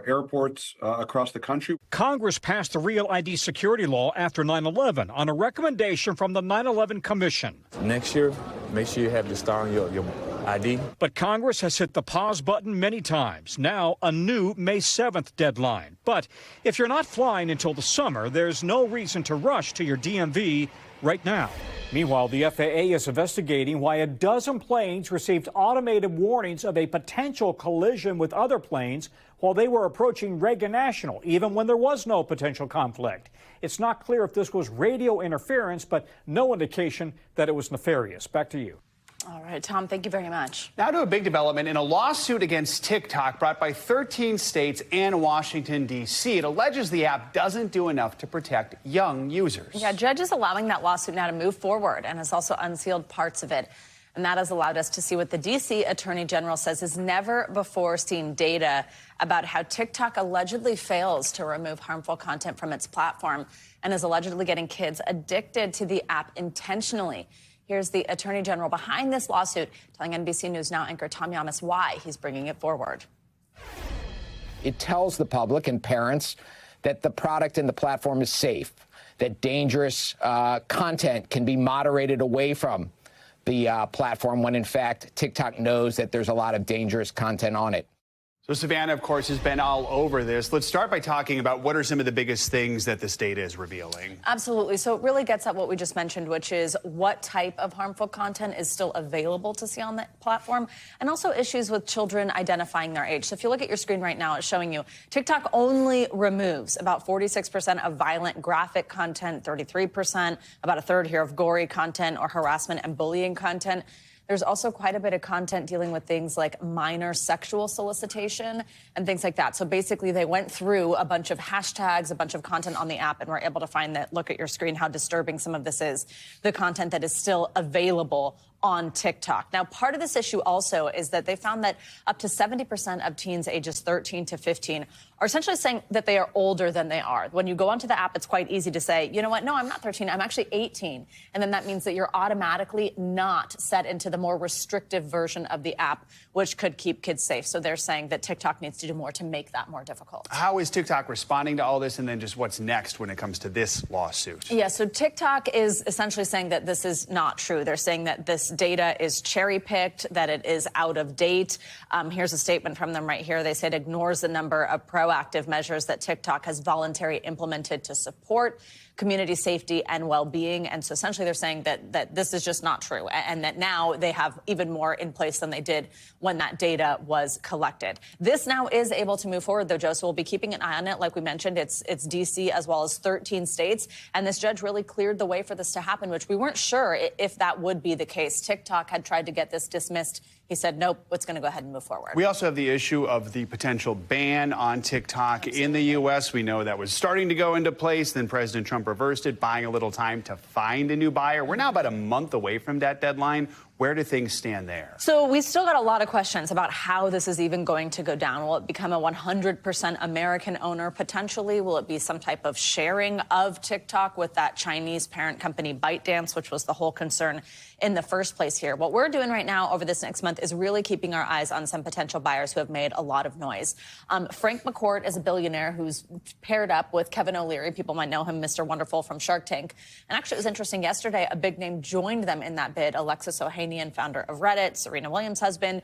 airports across the country. Congress passed the Real ID security law after 9/11 on a recommendation from the 9/11 Commission. Next year, make sure you have the star on your ID. But Congress has hit the pause button many times. Now, a new May 7th deadline. But if you're not flying until the summer, there's no reason to rush to your DMV right now. Meanwhile, the FAA is investigating why a dozen planes received automated warnings of a potential collision with other planes while they were approaching Reagan National, even when there was no potential conflict. It's not clear if this was radio interference, but no indication that it was nefarious. Back to you. All right, Tom, thank you very much. Now to a big development in a lawsuit against TikTok brought by 13 states and Washington, D.C. It alleges the app doesn't do enough to protect young users. Yeah, judge is allowing that lawsuit now to move forward and has also unsealed parts of it. And that has allowed us to see what the D.C. Attorney General says is never before seen data about how TikTok allegedly fails to remove harmful content from its platform and is allegedly getting kids addicted to the app intentionally. Here's the Attorney General behind this lawsuit telling NBC News Now anchor Tom Yamas why he's bringing it forward. It tells the public and parents that the product and the platform is safe, that dangerous content can be moderated away from the platform when, in fact, TikTok knows that there's a lot of dangerous content on it. So Savannah, of course, has been all over this. Let's start by talking about what are some of the biggest things that this data is revealing. Absolutely. So it really gets at what we just mentioned, which is what type of harmful content is still available to see on the platform, and also issues with children identifying their age. So if you look at your screen right now, it's showing you TikTok only removes about 46% of violent graphic content, 33%, about a third here of gory content or harassment and bullying content. There's also quite a bit of content dealing with things like minor sexual solicitation and things like that. So basically, they went through a bunch of hashtags, a bunch of content on the app, and were able to find that, look at your screen, how disturbing some of this is, the content that is still available on TikTok. Now, part of this issue also is that they found that up to 70% of teens ages 13 to 15 are essentially saying that they are older than they are. When you go onto the app, it's quite easy to say, you know what, no, I'm not 13, I'm actually 18. And then that means that you're automatically not set into the more restrictive version of the app, which could keep kids safe. So they're saying that TikTok needs to do more to make that more difficult. How is TikTok responding to all this, and then just what's next when it comes to this lawsuit? Yeah, so TikTok is essentially saying that this is not true. They're saying that this data is cherry-picked, that it is out of date. Here's a statement from them right here. They said ignores the number of proactive measures that TikTok has voluntarily implemented to support community safety and well-being. And so essentially they're saying that this is just not true, and that now they have even more in place than they did when that data was collected. This now is able to move forward, though, Joe, so we'll be keeping an eye on it. Like we mentioned, it's D.C. as well as 13 states, and this judge really cleared the way for this to happen, which we weren't sure if that would be the case. TikTok had tried to get this dismissed. He said, nope, it's going to go ahead and move forward. We also have the issue of the potential ban on TikTok in the U.S. We know that was starting to go into place. Then President Trump reversed it, buying a little time to find a new buyer. We're now about a month away from that deadline. Where do things stand there? So we've still got a lot of questions about how this is even going to go down. Will it become a 100% American owner potentially? Will it be some type of sharing of TikTok with that Chinese parent company ByteDance, which was the whole concern in the first place here? What we're doing right now over this next month is really keeping our eyes on some potential buyers who have made a lot of noise. Frank McCourt is a billionaire who's paired up with Kevin O'Leary. People might know him, Mr. Wonderful from Shark Tank. And actually, it was interesting yesterday, a big name joined them in that bid, Alexis Ohanian, founder of Reddit, Serena Williams' husband.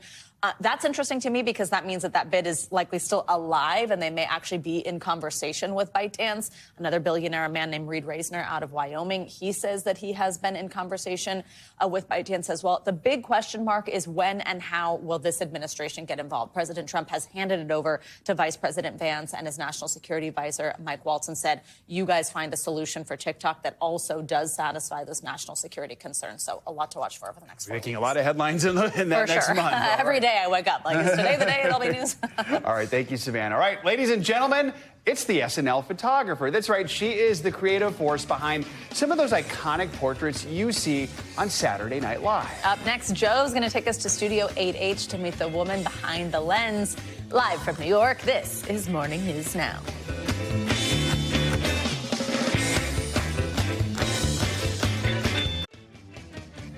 That's interesting to me because that means that bid is likely still alive and they may actually be in conversation with ByteDance. Another billionaire, a man named Reed Reisner out of Wyoming, he says that he has been in conversation with ByteDance as well. The big question mark is when and how will this administration get involved? President Trump has handed it over to Vice President Vance, and his national security advisor, Mike Waltz, said, you guys find a solution for TikTok that also does satisfy those national security concerns. So a lot to watch for over the next 4 weeks. Making a lot of headlines in that next month. Every day I wake up like, is today the day there'll be news? All right, thank you, Savannah. All right, ladies and gentlemen, it's the SNL photographer. That's right, she is the creative force behind some of those iconic portraits you see on Saturday Night Live. Up next, Joe's going to take us to Studio 8H to meet the woman behind the lens. Live from New York, this is Morning News Now.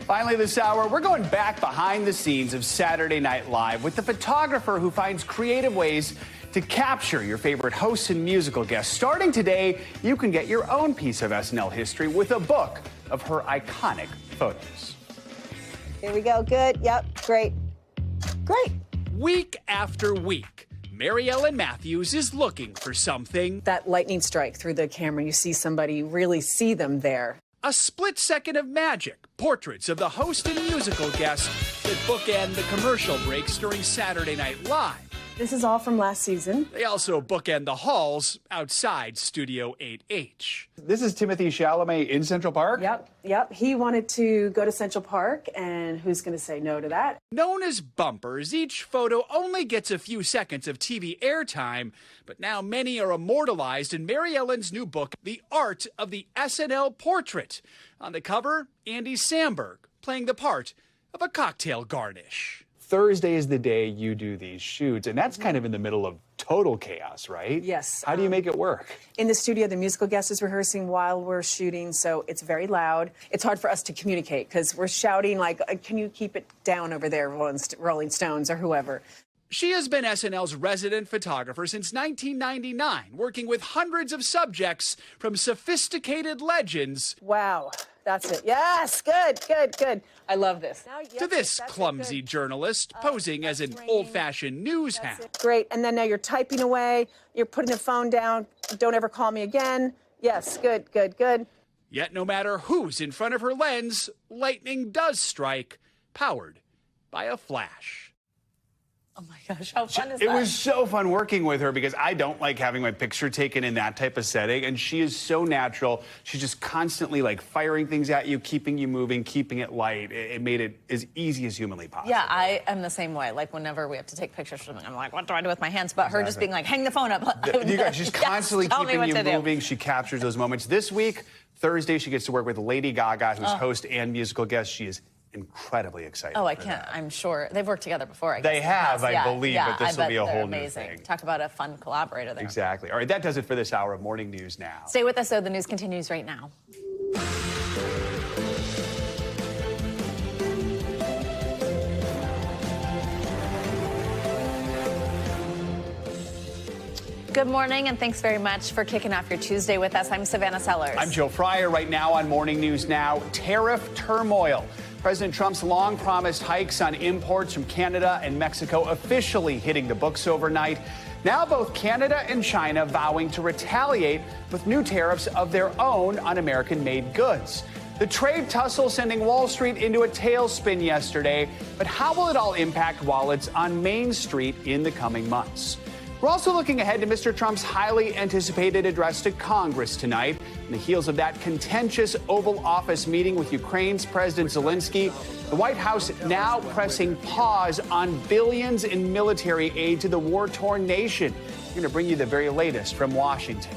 Finally this hour, we're going back behind the scenes of Saturday Night Live with the photographer who finds creative ways to capture your favorite hosts and musical guests. Starting today, you can get your own piece of SNL history with a book of her iconic photos. Here we go. Good. Yep. Great. Great. Week after week, Mary Ellen Matthews is looking for something. That lightning strike through the camera, you see somebody, really see them there. A split second of magic, portraits of the host and musical guests that bookend the commercial breaks during Saturday Night Live. This is all from last season. They also bookend the halls outside Studio 8H. This is Timothée Chalamet in Central Park? Yep. He wanted to go to Central Park, and who's going to say no to that? Known as bumpers, each photo only gets a few seconds of TV airtime, but now many are immortalized in Mary Ellen's new book, The Art of the SNL Portrait. On the cover, Andy Samberg playing the part of a cocktail garnish. Thursday is the day you do these shoots, and that's kind of in the middle of total chaos, right? Yes. How do you make it work? In the studio, the musical guest is rehearsing while we're shooting, so it's very loud. It's hard for us to communicate because we're shouting like, can you keep it down over there, Rolling Stones or whoever. She has been SNL's resident photographer since 1999, working with hundreds of subjects from sophisticated legends. Wow, that's it. Yes, good, good, good. I love this. To this clumsy journalist posing as an old-fashioned news hound. Great, and then now you're typing away, you're putting the phone down, don't ever call me again. Yes, good, good, good. Yet no matter who's in front of her lens, lightning does strike, powered by a flash. Oh my gosh, how fun is It that? was so fun working with her because I don't like having my picture taken in that type of setting, and she is so natural. She's just constantly like firing things at you, keeping you moving, keeping it light. It made it as easy as humanly possible. Yeah, I am the same way. Like, whenever we have to take pictures of something, I'm like, what do I do with my hands? But her just being like, hang the phone up. She's constantly keeping you moving. She captures those moments. This week, Thursday, she gets to work with Lady Gaga, who's host and musical guest. She is incredibly excited. Oh, I can't. I'm sure. They've worked together before, I guess. They have, I believe, yeah, but this will be a whole new amazing. thing. Talk about a fun collaborator there. Exactly. All right, that does it for this hour of Morning News Now. Stay with us, though. The news continues right now. Good morning, and thanks very much for kicking off your Tuesday with us. I'm Savannah Sellers. I'm Joe Fryer. Right now on Morning News Now, tariff turmoil. President Trump's long-promised hikes on imports from Canada and Mexico officially hitting the books overnight. Now both Canada and China vowing to retaliate with new tariffs of their own on American-made goods. The trade tussle sending Wall Street into a tailspin yesterday. But how will it all impact wallets on Main Street in the coming months? We're also looking ahead to Mr. Trump's highly anticipated address to Congress tonight. On the heels of that contentious Oval Office meeting with Ukraine's President Zelensky, the White House now pressing pause on billions in military aid to the war-torn nation. We're going to bring you the very latest from Washington.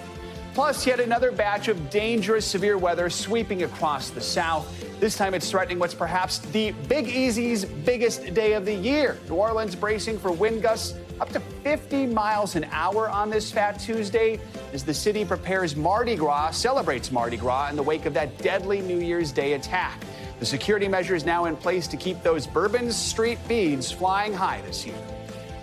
Plus, yet another batch of dangerous severe weather sweeping across the South. This time it's threatening what's perhaps the Big Easy's biggest day of the year. New Orleans bracing for wind gusts up to 50 miles an hour on this Fat Tuesday as the city celebrates Mardi Gras in the wake of that deadly New Year's Day attack. The security measures now in place to keep those Bourbon Street beads flying high this year.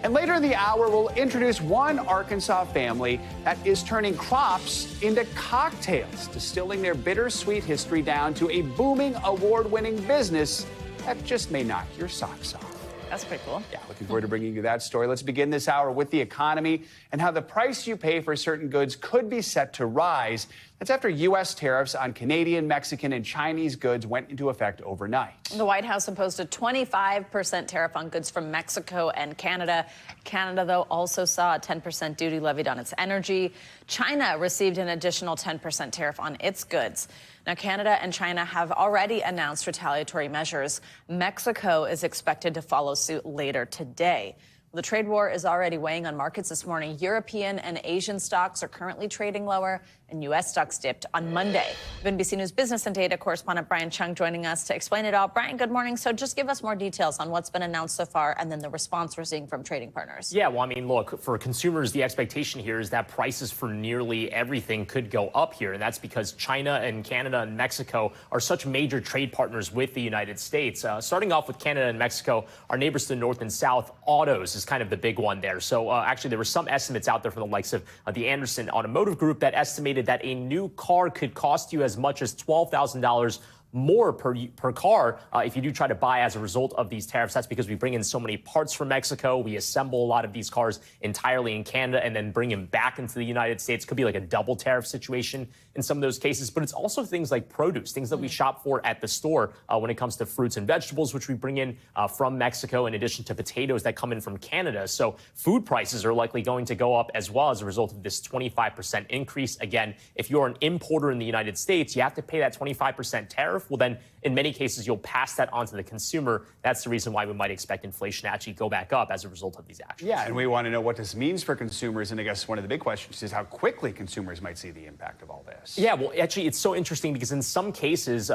And later in the hour, we'll introduce one Arkansas family that is turning crops into cocktails, distilling their bittersweet history down to a booming award-winning business that just may knock your socks off. That's pretty cool. Yeah, looking forward to bringing you that story. Let's begin this hour with the economy and how the price you pay for certain goods could be set to rise. That's after U.S. tariffs on Canadian, Mexican, and Chinese goods went into effect overnight. The White House imposed a 25% tariff on goods from Mexico and Canada. Canada, though, also saw a 10% duty levied on its energy. China received an additional 10% tariff on its goods. Now, Canada and China have already announced retaliatory measures. Mexico is expected to follow suit later today. The trade war is already weighing on markets this morning. European and Asian stocks are currently trading lower, and U.S. stocks dipped on Monday. NBC News business and data correspondent Brian Chung joining us to explain it all. Brian, good morning. So just give us more details on what's been announced so far and then the response we're seeing from trading partners. Yeah, well, I mean, look, for consumers, the expectation here is that prices for nearly everything could go up here. And that's because China and Canada and Mexico are such major trade partners with the United States. Starting off with Canada and Mexico, our neighbors to the north and south, autos is kind of the big one there. So actually, there were some estimates out there from the likes of the Anderson Automotive Group that estimated that a new car could cost you as much as $12,000 more per car if you do try to buy as a result of these tariffs. That's because we bring in so many parts from Mexico. We assemble a lot of these cars entirely in Canada and then bring them back into the United States. Could be like a double tariff situation in some of those cases. But it's also things like produce, things that we shop for at the store when it comes to fruits and vegetables, which we bring in from Mexico, in addition to potatoes that come in from Canada. So food prices are likely going to go up as well as a result of this 25% increase. Again, if you're an importer in the United States, you have to pay that 25% tariff. Well, then in many cases, you'll pass that on to the consumer. That's the reason why we might expect inflation to actually go back up as a result of these actions. Yeah, and we want to know what this means for consumers. And I guess one of the big questions is how quickly consumers might see the impact of all this. Yeah, well, actually, it's so interesting because in some cases,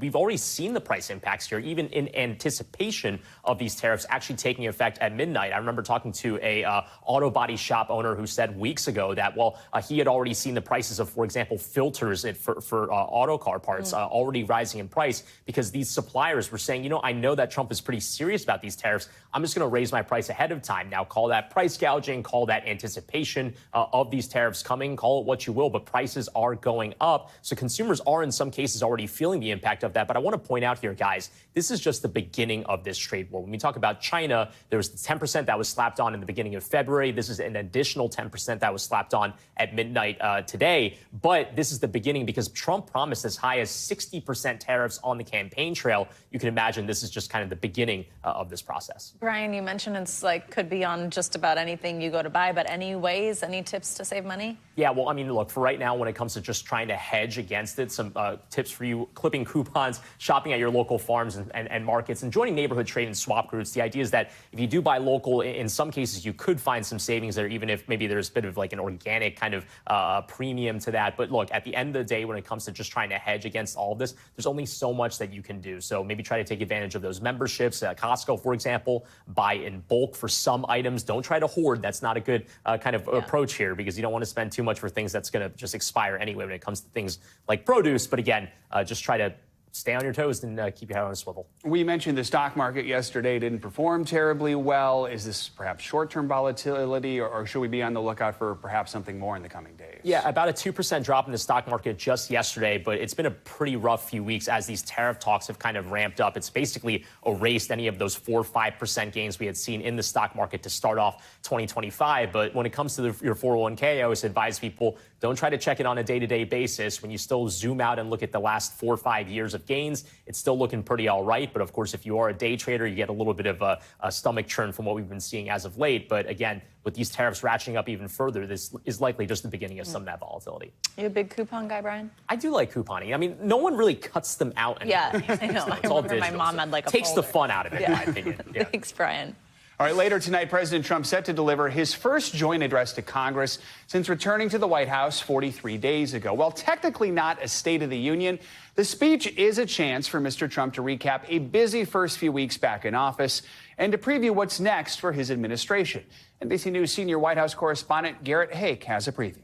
we've already seen the price impacts here, even in anticipation of these tariffs actually taking effect at midnight. I remember talking to a auto body shop owner who said weeks ago that, well, he had already seen the prices of, for example, filters for auto car parts already rising in price because these suppliers were saying, I know that Trump is pretty serious about these tariffs. I'm just going to raise my price ahead of time. Now, call that price gouging, call that anticipation of these tariffs coming, call it what you will, but prices are going up. So consumers are in some cases already feeling the impact of that. But I want to point out here, guys, this is just the beginning of this trade war. When we talk about China, there was the 10% that was slapped on in the beginning of February. This is an additional 10% that was slapped on at midnight today. But this is the beginning because Trump promised as high as 60% tariffs on the campaign trail. You can imagine this is just kind of the beginning of this process. Brian, you mentioned it's could be on just about anything you go to buy, but any tips to save money? Yeah, well, I mean, look, for right now, when it comes to just trying to hedge against it, some tips for you: clipping coupons, shopping at your local farms and markets, and joining neighborhood trade and swap groups. The idea is that if you do buy local, in some cases, you could find some savings there, even if maybe there's a bit of an organic kind of premium to that. But look, at the end of the day, when it comes to just trying to hedge against all of this, there's only so much that you can do. So maybe try to take advantage of those memberships. Costco, for example, buy in bulk for some items. Don't try to hoard. That's not a good approach here, because you don't want to spend too much for things that's going to just expire anyway when it comes to things like produce. But again, just try to stay on your toes and keep your head on a swivel. We mentioned the stock market yesterday didn't perform terribly well. Is this perhaps short-term volatility, or should we be on the lookout for perhaps something more in the coming days? Yeah, about a 2% drop in the stock market just yesterday, but it's been a pretty rough few weeks as these tariff talks have kind of ramped up. It's basically erased any of those 4 or 5% gains we had seen in the stock market to start off 2025. But when it comes to your 401k, I always advise people, don't try to check it on a day-to-day basis. When you still zoom out and look at the last 4 or 5 years of gains, it's still looking pretty all right. But of course, if you are a day trader, you get a little bit of a stomach churn from what we've been seeing as of late. But again, with these tariffs ratcheting up even further, this is likely just the beginning of some of that volatility. You a big coupon guy, Brian? I do like couponing. I mean, no one really cuts them out anymore. Yeah, I know. It's all digital. My mom had a takes folder. the fun out of it, in my opinion. Yeah. Thanks, Brian. All right, later tonight, President Trump set to deliver his first joint address to Congress since returning to the White House 43 days ago. While technically not a State of the Union, the speech is a chance for Mr. Trump to recap a busy first few weeks back in office and to preview what's next for his administration. NBC News senior White House correspondent Garrett Hake has a preview.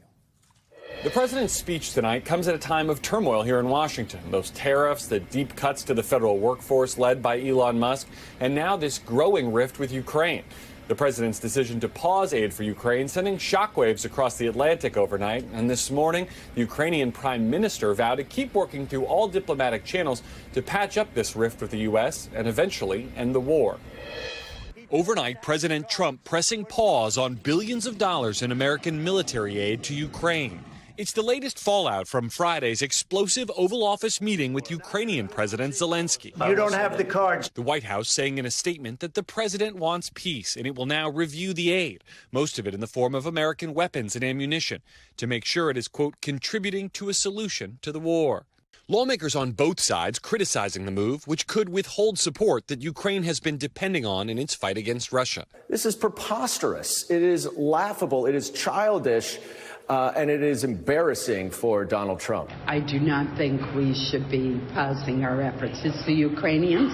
The president's speech tonight comes at a time of turmoil here in Washington. Those tariffs, the deep cuts to the federal workforce led by Elon Musk, and now this growing rift with Ukraine. The president's decision to pause aid for Ukraine sending shockwaves across the Atlantic overnight. And this morning, the Ukrainian prime minister vowed to keep working through all diplomatic channels to patch up this rift with the U.S. and eventually end the war. Overnight, President Trump pressing pause on billions of dollars in American military aid to Ukraine. It's the latest fallout from Friday's explosive Oval Office meeting with Ukrainian President Zelensky. You don't have the cards. The White House saying in a statement that the president wants peace and it will now review the aid, most of it in the form of American weapons and ammunition, to make sure it is, quote, contributing to a solution to the war. Lawmakers on both sides criticizing the move, which could withhold support that Ukraine has been depending on in its fight against Russia. This is preposterous. It is laughable. It is childish. And it is embarrassing for Donald Trump. I do not think we should be pausing our efforts. It's the Ukrainians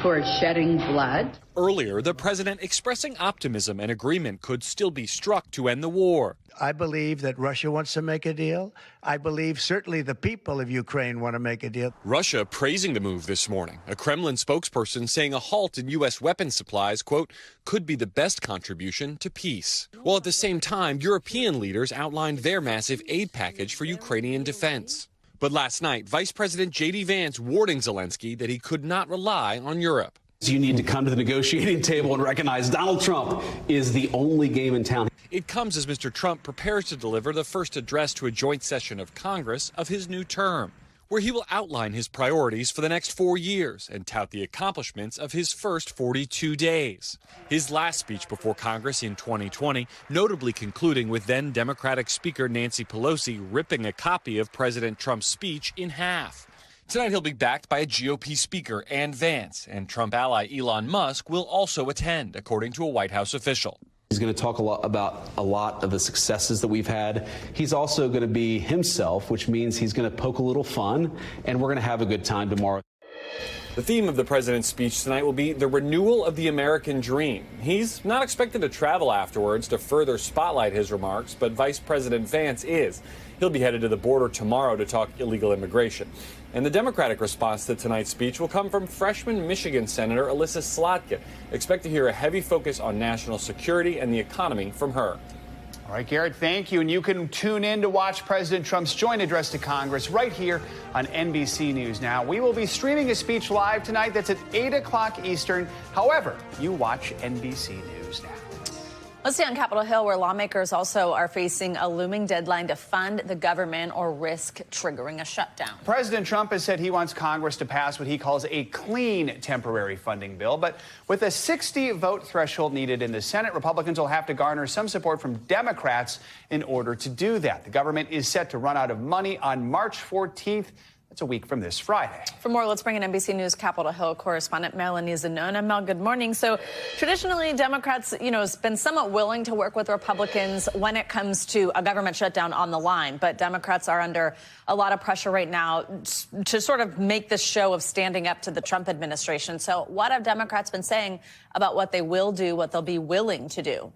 who are shedding blood. Earlier, the president expressing optimism an agreement could still be struck to end the war. I believe that Russia wants to make a deal. I believe certainly the people of Ukraine want to make a deal. Russia praising the move this morning. A Kremlin spokesperson saying a halt in U.S. weapons supplies, quote, could be the best contribution to peace. While at the same time, European leaders outlined their massive aid package for Ukrainian defense. But last night, Vice President J.D. Vance warning Zelensky that he could not rely on Europe. You need to come to the negotiating table and recognize Donald Trump is the only game in town. It comes as Mr. Trump prepares to deliver the first address to a joint session of Congress of his new term, where he will outline his priorities for the next 4 years and tout the accomplishments of his first 42 days. His last speech before Congress in 2020, notably concluding with then Democratic Speaker Nancy Pelosi ripping a copy of President Trump's speech in half. Tonight he'll be backed by a GOP speaker and Vance, and Trump ally Elon Musk will also attend, according to a White House official. He's going to talk about a lot of the successes that we've had. He's also going to be himself, which means he's going to poke a little fun, and we're going to have a good time tomorrow. The theme of the president's speech tonight will be the renewal of the American dream. He's not expected to travel afterwards to further spotlight his remarks, but Vice President Vance is. He'll be headed to the border tomorrow to talk illegal immigration. And the Democratic response to tonight's speech will come from freshman Michigan Senator Alyssa Slotkin. Expect to hear a heavy focus on national security and the economy from her. All right, Garrett, thank you. And you can tune in to watch President Trump's joint address to Congress right here on NBC News Now. We will be streaming his speech live tonight. That's at 8 o'clock Eastern. However, you watch NBC News Now. Let's stay on Capitol Hill, where lawmakers also are facing a looming deadline to fund the government or risk triggering a shutdown. President Trump has said he wants Congress to pass what he calls a clean temporary funding bill. But with a 60-vote threshold needed in the Senate, Republicans will have to garner some support from Democrats in order to do that. The government is set to run out of money on March 14th. That's a week from this Friday. For more, let's bring in NBC News Capitol Hill correspondent Melanie Zanona. Mel, good morning. So traditionally, Democrats, have been somewhat willing to work with Republicans when it comes to a government shutdown on the line. But Democrats are under a lot of pressure right now to sort of make this show of standing up to the Trump administration. So what have Democrats been saying about what they will do, what they'll be willing to do?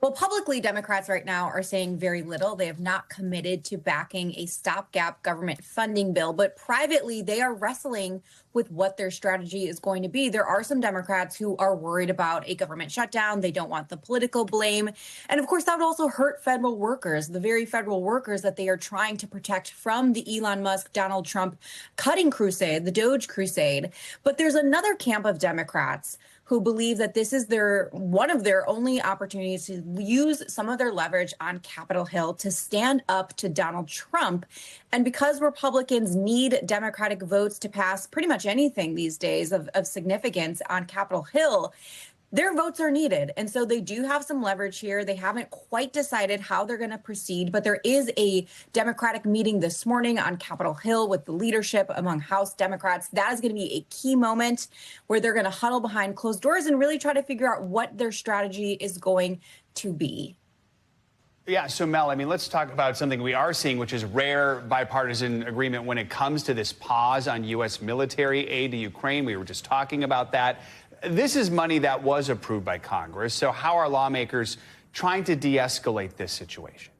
Well, publicly, Democrats right now are saying very little. They have not committed to backing a stopgap government funding bill, but privately, they are wrestling with what their strategy is going to be. There are some Democrats who are worried about a government shutdown. They don't want the political blame. And of course, that would also hurt federal workers, the very federal workers that they are trying to protect from the Elon Musk, Donald Trump cutting crusade, the Doge crusade. But there's another camp of Democrats who believe that this is one of their only opportunities to use some of their leverage on Capitol Hill to stand up to Donald Trump. And because Republicans need Democratic votes to pass pretty much anything these days of significance on Capitol Hill, their votes are needed. And so they do have some leverage here. They haven't quite decided how they're going to proceed, but there is a Democratic meeting this morning on Capitol Hill with the leadership among House Democrats. That is going to be a key moment where they're going to huddle behind closed doors and really try to figure out what their strategy is going to be. Yeah, so Mel, let's talk about something we are seeing, which is rare bipartisan agreement when it comes to this pause on U.S. military aid to Ukraine. We were just talking about that. This is money that was approved by Congress. So how are lawmakers trying to de-escalate this situation?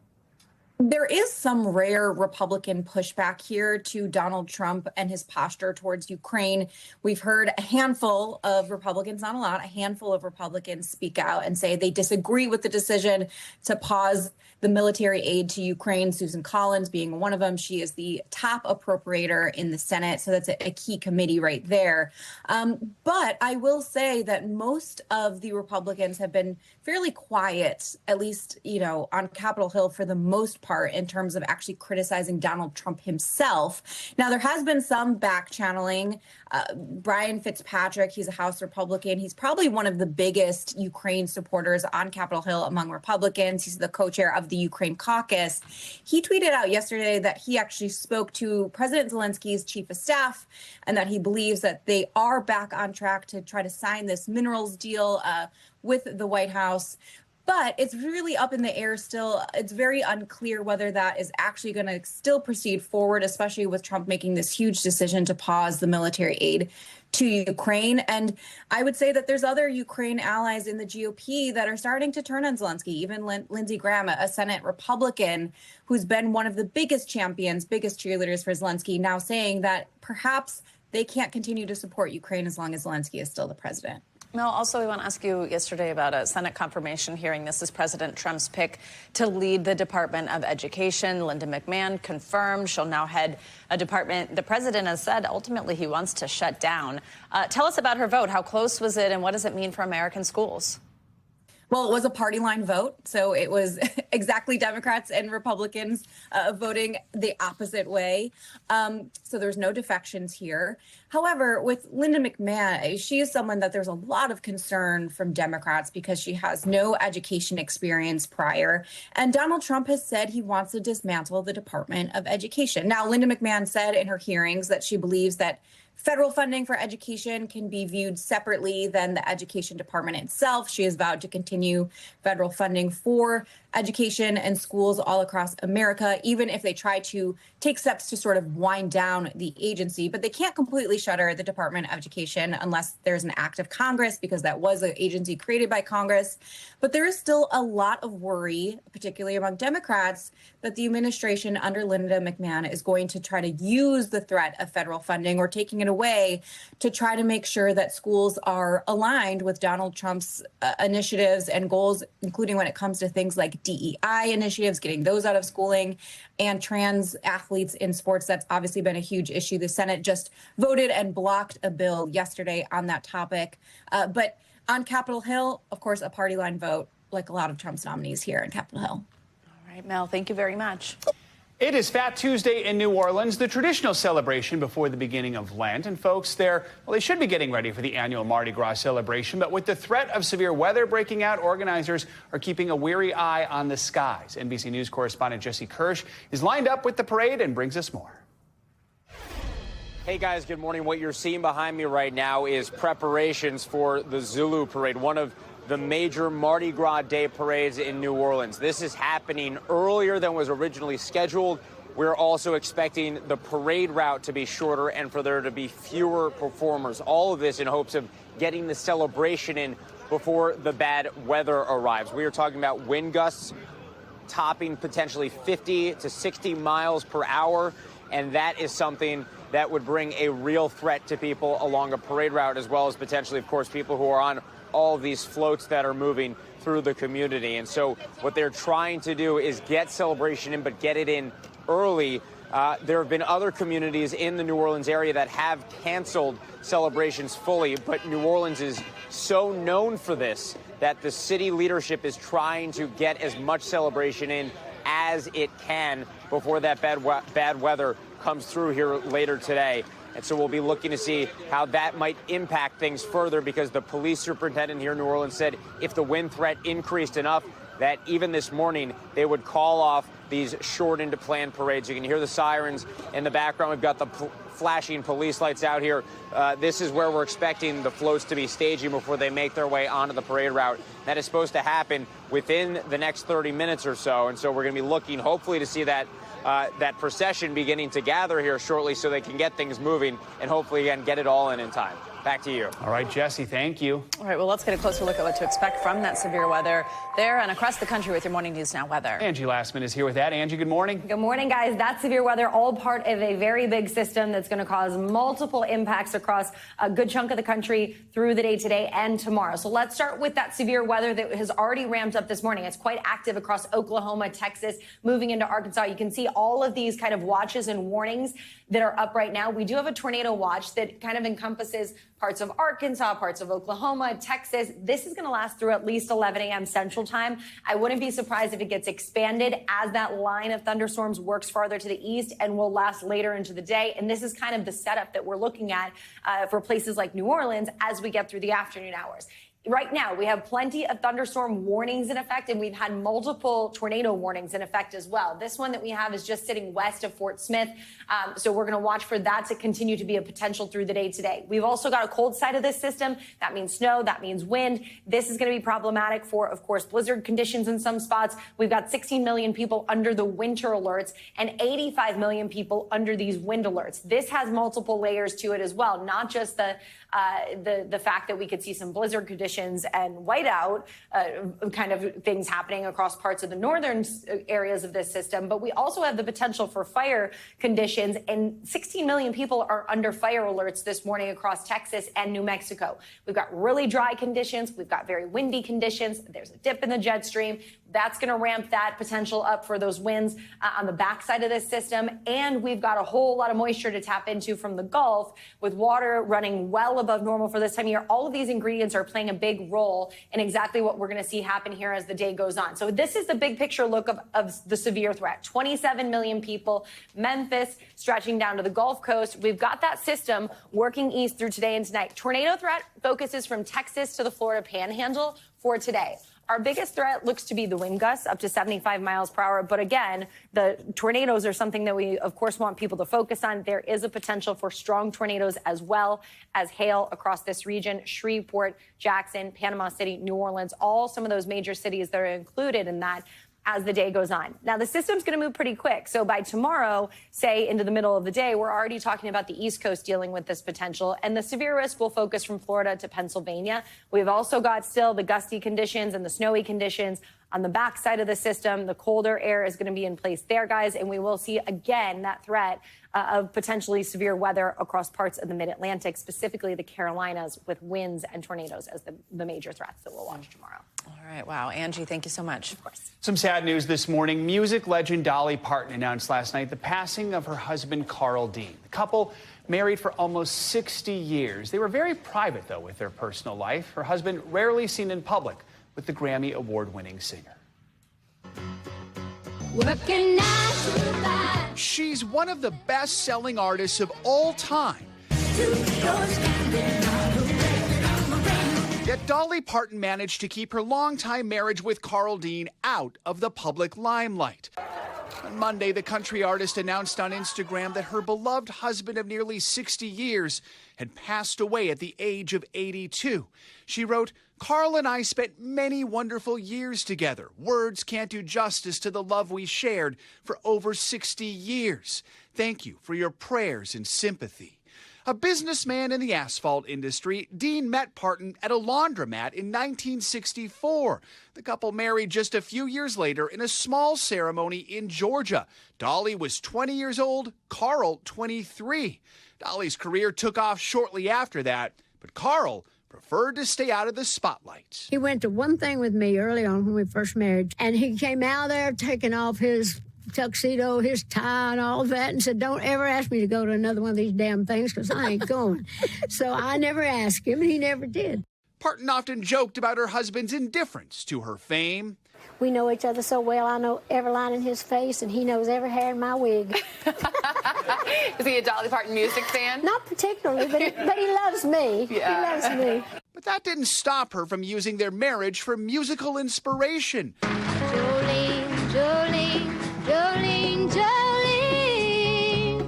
There is some rare Republican pushback here to Donald Trump and his posture towards Ukraine. We've heard a handful of Republicans, not a lot, a handful of Republicans speak out and say they disagree with the decision to pause the military aid to Ukraine. Susan Collins being one of them. She is the top appropriator in the Senate. So that's a key committee right there. But I will say that most of the Republicans have been fairly quiet, at least, on Capitol Hill for the most part, in terms of actually criticizing Donald Trump himself. Now, there has been some back channeling. Brian Fitzpatrick, he's a House Republican. He's probably one of the biggest Ukraine supporters on Capitol Hill among Republicans. He's the co-chair of the Ukraine caucus. He tweeted out yesterday that he actually spoke to President Zelensky's chief of staff and that he believes that they are back on track to try to sign this minerals deal with the White House. But it's really up in the air still. It's very unclear whether that is actually going to still proceed forward, especially with Trump making this huge decision to pause the military aid to Ukraine. And I would say that there's other Ukraine allies in the GOP that are starting to turn on Zelensky, even Lindsey Graham, a Senate Republican who's been one of the biggest champions, biggest cheerleaders for Zelensky, now saying that perhaps they can't continue to support Ukraine as long as Zelensky is still the president. Mel, also, we want to ask you yesterday about a Senate confirmation hearing. This is President Trump's pick to lead the Department of Education. Linda McMahon confirmed she'll now head a department the president has said ultimately he wants to shut down. Tell us about her vote. How close was it, and what does it mean for American schools? Well, it was a party line vote, so it was exactly Democrats and Republicans voting the opposite way. So there's no defections here. However, with Linda McMahon, she is someone that there's a lot of concern from Democrats because she has no education experience prior. And Donald Trump has said he wants to dismantle the Department of Education. Now, Linda McMahon said in her hearings that she believes that Federal funding for education can be viewed separately than the education department itself. She has vowed to continue federal funding for education and schools all across America, even if they try to take steps to sort of wind down the agency. But they can't completely shutter the Department of Education unless there's an act of Congress, because that was an agency created by Congress. But there is still a lot of worry, particularly among Democrats, that the administration under Linda McMahon is going to try to use the threat of federal funding or taking it away to try to make sure that schools are aligned with Donald Trump's initiatives and goals, including when it comes to things like DEI initiatives, getting those out of schooling, and trans athletes in sports. That's obviously been a huge issue. The Senate just voted and blocked a bill yesterday on that topic. But on Capitol Hill, of course, a party line vote, like a lot of Trump's nominees here in Capitol Hill. All right, Mel, thank you very much. It is Fat Tuesday in New Orleans, the traditional celebration before the beginning of Lent. And folks there, well, they should be getting ready for the annual Mardi Gras celebration. But with the threat of severe weather breaking out, organizers are keeping a weary eye on the skies. NBC News correspondent Jesse Kirsch is lined up with the parade and brings us more. Hey guys, good morning. What you're seeing behind me right now is preparations for the Zulu Parade, one of the major Mardi Gras Day parades in New Orleans. This is happening earlier than was originally scheduled. We're also expecting the parade route to be shorter and for there to be fewer performers. All of this in hopes of getting the celebration in before the bad weather arrives. We are talking about wind gusts topping potentially 50 to 60 miles per hour, and that is something that would bring a real threat to people along a parade route, as well as potentially, of course, people who are on all of these floats that are moving through the community. And so what they're trying to do is get celebration in, but get it in early. There have been other communities in the New Orleans area that have canceled celebrations fully, but New Orleans is so known for this that the city leadership is trying to get as much celebration in as it can before that bad weather comes through here later today. And so we'll be looking to see how that might impact things further, because the police superintendent here in New Orleans said if the wind threat increased enough that even this morning they would call off these shortened planned parades. You can hear the sirens in the background. We've got the flashing police lights out here. This is where we're expecting the floats to be staging before they make their way onto the parade route. That is supposed to happen within the next 30 minutes or so. And so we're going to be looking hopefully to see that procession beginning to gather here shortly so they can get things moving and hopefully, again, get it all in time. Back to you. All right, Jesse, thank you. All right, well, let's get a closer look at what to expect from that severe weather there and across the country with your Morning News Now weather. Angie Lastman is here with that. Angie, good morning. Good morning, guys. That severe weather, all part of a very big system that's going to cause multiple impacts across a good chunk of the country through the day today and tomorrow. So let's start with that severe weather that has already ramped up this morning. It's quite active across Oklahoma, Texas, moving into Arkansas. You can see all of these kind of watches and warnings that are up right now. We do have a tornado watch that kind of encompasses parts of Arkansas, parts of Oklahoma, Texas. This is going to last through at least 11 a.m. Central Time. I wouldn't be surprised if it gets expanded as that line of thunderstorms works farther to the east and will last later into the day. And this is kind of the setup that we're looking at for places like New Orleans as we get through the afternoon hours. Right now, we have plenty of thunderstorm warnings in effect, and we've had multiple tornado warnings in effect as well. This one that we have is just sitting west of Fort Smith, so we're going to watch for that to continue to be a potential through the day today. We've also got a cold side of this system. That means snow. That means wind. This is going to be problematic for, of course, blizzard conditions in some spots. We've got 16 million people under the winter alerts and 85 million people under these wind alerts. This has multiple layers to it as well, not just the fact that we could see some blizzard conditions and whiteout kind of things happening across parts of the northern areas of this system, but we also have the potential for fire conditions, and 16 million people are under fire alerts this morning across Texas and New Mexico. We've got really dry conditions. We've got very windy conditions. There's a dip in the jet stream. That's going to ramp that potential up for those winds on the backside of this system. And we've got a whole lot of moisture to tap into from the Gulf with water running well above normal for this time of year. All of these ingredients are playing a big role in exactly what we're going to see happen here as the day goes on. So this is the big picture look of the severe threat. 27 million people, Memphis stretching down to the Gulf Coast. We've got that system working east through today and tonight. Tornado threat focuses from Texas to the Florida Panhandle for today. Our biggest threat looks to be the wind gusts up to 75 miles per hour. But again, the tornadoes are something that we, of course, want people to focus on. There is a potential for strong tornadoes as well as hail across this region. Shreveport, Jackson, Panama City, New Orleans, all some of those major cities that are included in that as the day goes on. Now, the system's going to move pretty quick. So by tomorrow, say into the middle of the day, we're already talking about the East Coast dealing with this potential. And the severe risk will focus from Florida to Pennsylvania. We've also got still the gusty conditions and the snowy conditions on the backside of the system. The colder air is going to be in place there, guys. And we will see again that threat of potentially severe weather across parts of the mid-Atlantic, specifically the Carolinas, with winds and tornadoes as the major threats that we'll watch tomorrow. All right. Wow. Angie, thank you so much. Of course. Some sad news this morning. Music legend Dolly Parton announced last night the passing of her husband, Carl Dean. The couple married for almost 60 years. They were very private, though, with their personal life. Her husband rarely seen in public with the Grammy award-winning singer. She's one of the best-selling artists of all time. Yet Dolly Parton managed to keep her longtime marriage with Carl Dean out of the public limelight. On Monday, the country artist announced on Instagram that her beloved husband of nearly 60 years had passed away at the age of 82. She wrote, "Carl and I spent many wonderful years together. Words can't do justice to the love we shared for over 60 years. Thank you for your prayers and sympathy." A businessman in the asphalt industry, Dean met Parton at a laundromat in 1964. The couple married just a few years later in a small ceremony in Georgia. Dolly was 20 years old, Carl 23. Dolly's career took off shortly after that, but Carl preferred to stay out of the spotlight. He went to one thing with me early on when we first married, and he came out there taking off his tuxedo, his tie, and all that, and said, "Don't ever ask me to go to another one of these damn things, because I ain't going." So I never asked him, and he never did. Parton often joked about her husband's indifference to her fame. We know each other so well. I know every line in his face, and he knows every hair in my wig. Is he a Dolly Parton music fan? Not particularly, but he loves me. Yeah. He loves me. But that didn't stop her from using their marriage for musical inspiration. Jolene, Jolene, Jolene, Jolene.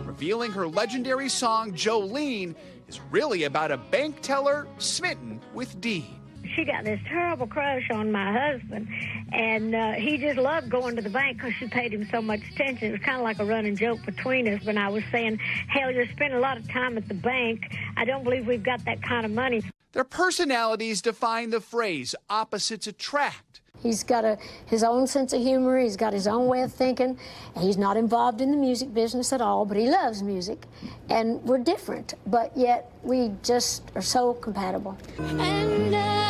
Revealing her legendary song, Jolene, is really about a bank teller smitten with Dean. She got this terrible crush on my husband, and he just loved going to the bank because she paid him so much attention. It was kind of like a running joke between us, but I was saying, "Hell, you're spending a lot of time at the bank. I don't believe we've got that kind of money." Their personalities define the phrase, opposites attract. He's got his own sense of humor. He's got his own way of thinking. He's not involved in the music business at all, but he loves music. And we're different, but yet we just are so compatible. And I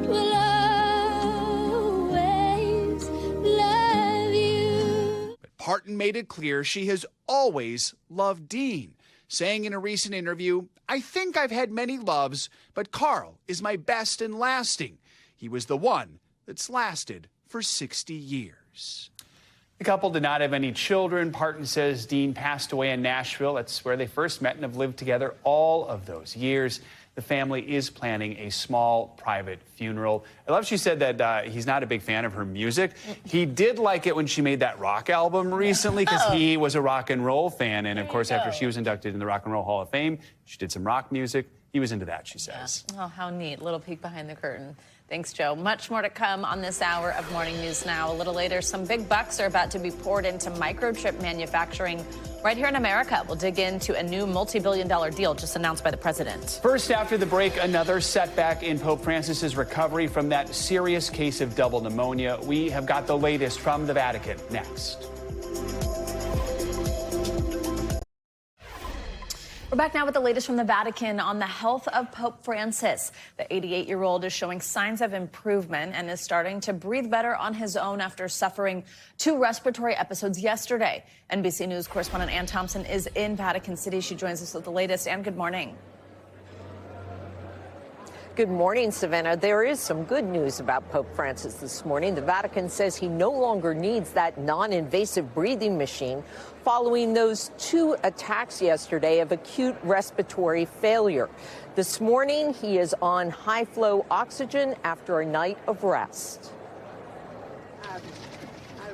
will always love you. But Parton made it clear she has always loved Dean, saying in a recent interview, "I think I've had many loves, but Carl is my best and lasting. He was the one that's lasted for 60 years. The couple did not have any children. Parton says Dean passed away in Nashville. That's where they first met and have lived together all of those years. The family is planning a small private funeral. I love she said that he's not a big fan of her music. He did like it when she made that rock album recently because he was a rock and roll fan. And of course, after she was inducted in the Rock and Roll Hall of Fame, she did some rock music. He was into that, she says. Yeah. Oh, how neat. Little peek behind the curtain. Thanks, Joe. Much more to come on this hour of Morning News Now. A little later, some big bucks are about to be poured into microchip manufacturing right here in America. We'll dig into a new multi-billion-dollar deal just announced by the president. First, after the break, another setback in Pope Francis's recovery from that serious case of double pneumonia. We have got the latest from the Vatican next. We're back now with the latest from the Vatican on the health of Pope Francis. The 88-year-old is showing signs of improvement and is starting to breathe better on his own after suffering 2 respiratory episodes yesterday. NBC News correspondent Ann Thompson is in Vatican City. She joins us with the latest. Ann, good morning. Good morning, Savannah. There is some good news about Pope Francis this morning. The Vatican says he no longer needs that non-invasive breathing machine following those 2 attacks yesterday of acute respiratory failure. This morning, he is on high-flow oxygen after a night of rest.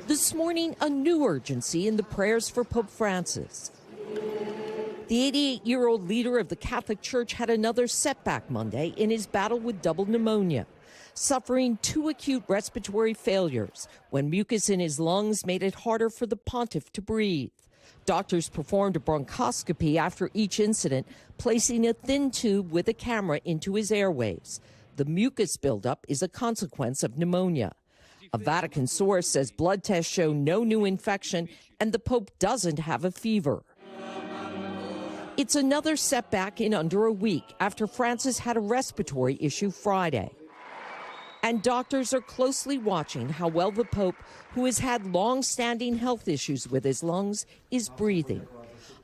This morning, a new urgency in the prayers for Pope Francis. The 88-year-old leader of the Catholic Church had another setback Monday in his battle with double pneumonia, suffering 2 acute respiratory failures when mucus in his lungs made it harder for the pontiff to breathe. Doctors performed a bronchoscopy after each incident, placing a thin tube with a camera into his airways. The mucus buildup is a consequence of pneumonia. A Vatican source says blood tests show no new infection and the Pope doesn't have a fever. It's another setback in under a week after Francis had a respiratory issue Friday. And doctors are closely watching how well the Pope, who has had long-standing health issues with his lungs, is breathing.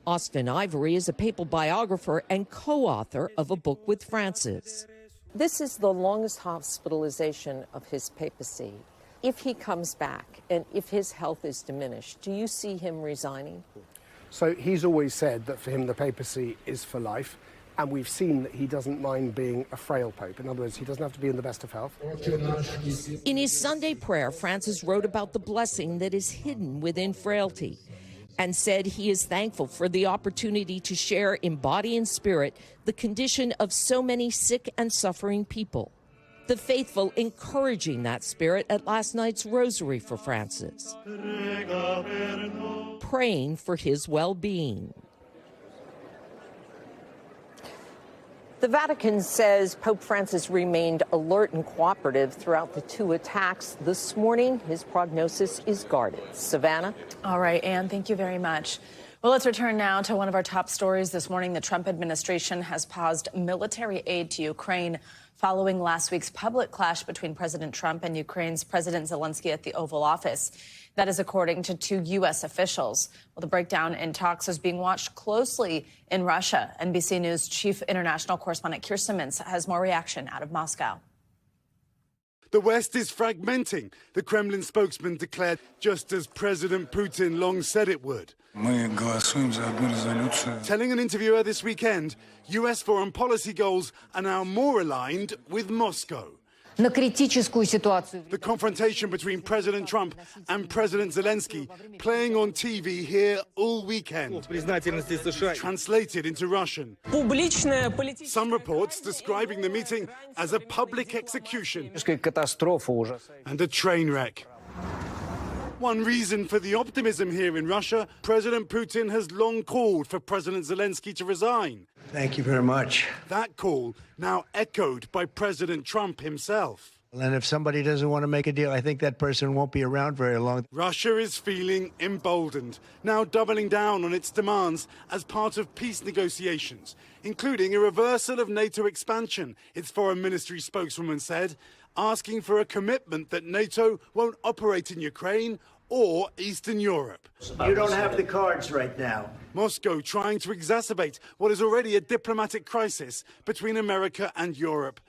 Austin Ivory is a papal biographer and co-author of a book with Francis. This is the longest hospitalization of his papacy. If he comes back and if his health is diminished, do you see him resigning? So he's always said that for him the papacy is for life, and we've seen that he doesn't mind being a frail pope. In other words, he doesn't have to be in the best of health. In his Sunday prayer, Francis wrote about the blessing that is hidden within frailty and said he is thankful for the opportunity to share in body and spirit the condition of so many sick and suffering people. The faithful encouraging that spirit at last night's rosary for Francis, praying for his well-being. The Vatican says Pope Francis remained alert and cooperative throughout the 2 attacks this morning. His prognosis is guarded. Savannah? All right, Ann, thank you very much. Well, let's return now to one of our top stories this morning. The Trump administration has paused military aid to Ukraine following last week's public clash between President Trump and Ukraine's President Zelensky at the Oval Office. That is according to 2 U.S. officials. Well, the breakdown in talks is being watched closely in Russia. NBC News chief international correspondent Kirsten Mintz has more reaction out of Moscow. The West is fragmenting, the Kremlin spokesman declared, just as President Putin long said it would. Telling an interviewer this weekend, U.S. foreign policy goals are now more aligned with Moscow. The confrontation between President Trump and President Zelensky playing on TV here all weekend. Translated into Russian. Some reports describing the meeting as a public execution and a train wreck. One reason for the optimism here in Russia, President Putin has long called for President Zelensky to resign. Thank you very much. That call now echoed by President Trump himself. And if somebody doesn't want to make a deal, I think that person won't be around very long. Russia is feeling emboldened, now doubling down on its demands as part of peace negotiations, including a reversal of NATO expansion, its foreign ministry spokeswoman said, asking for a commitment that NATO won't operate in Ukraine or Eastern Europe. You don't have the cards right now. Moscow trying to exacerbate what is already a diplomatic crisis between America and Europe.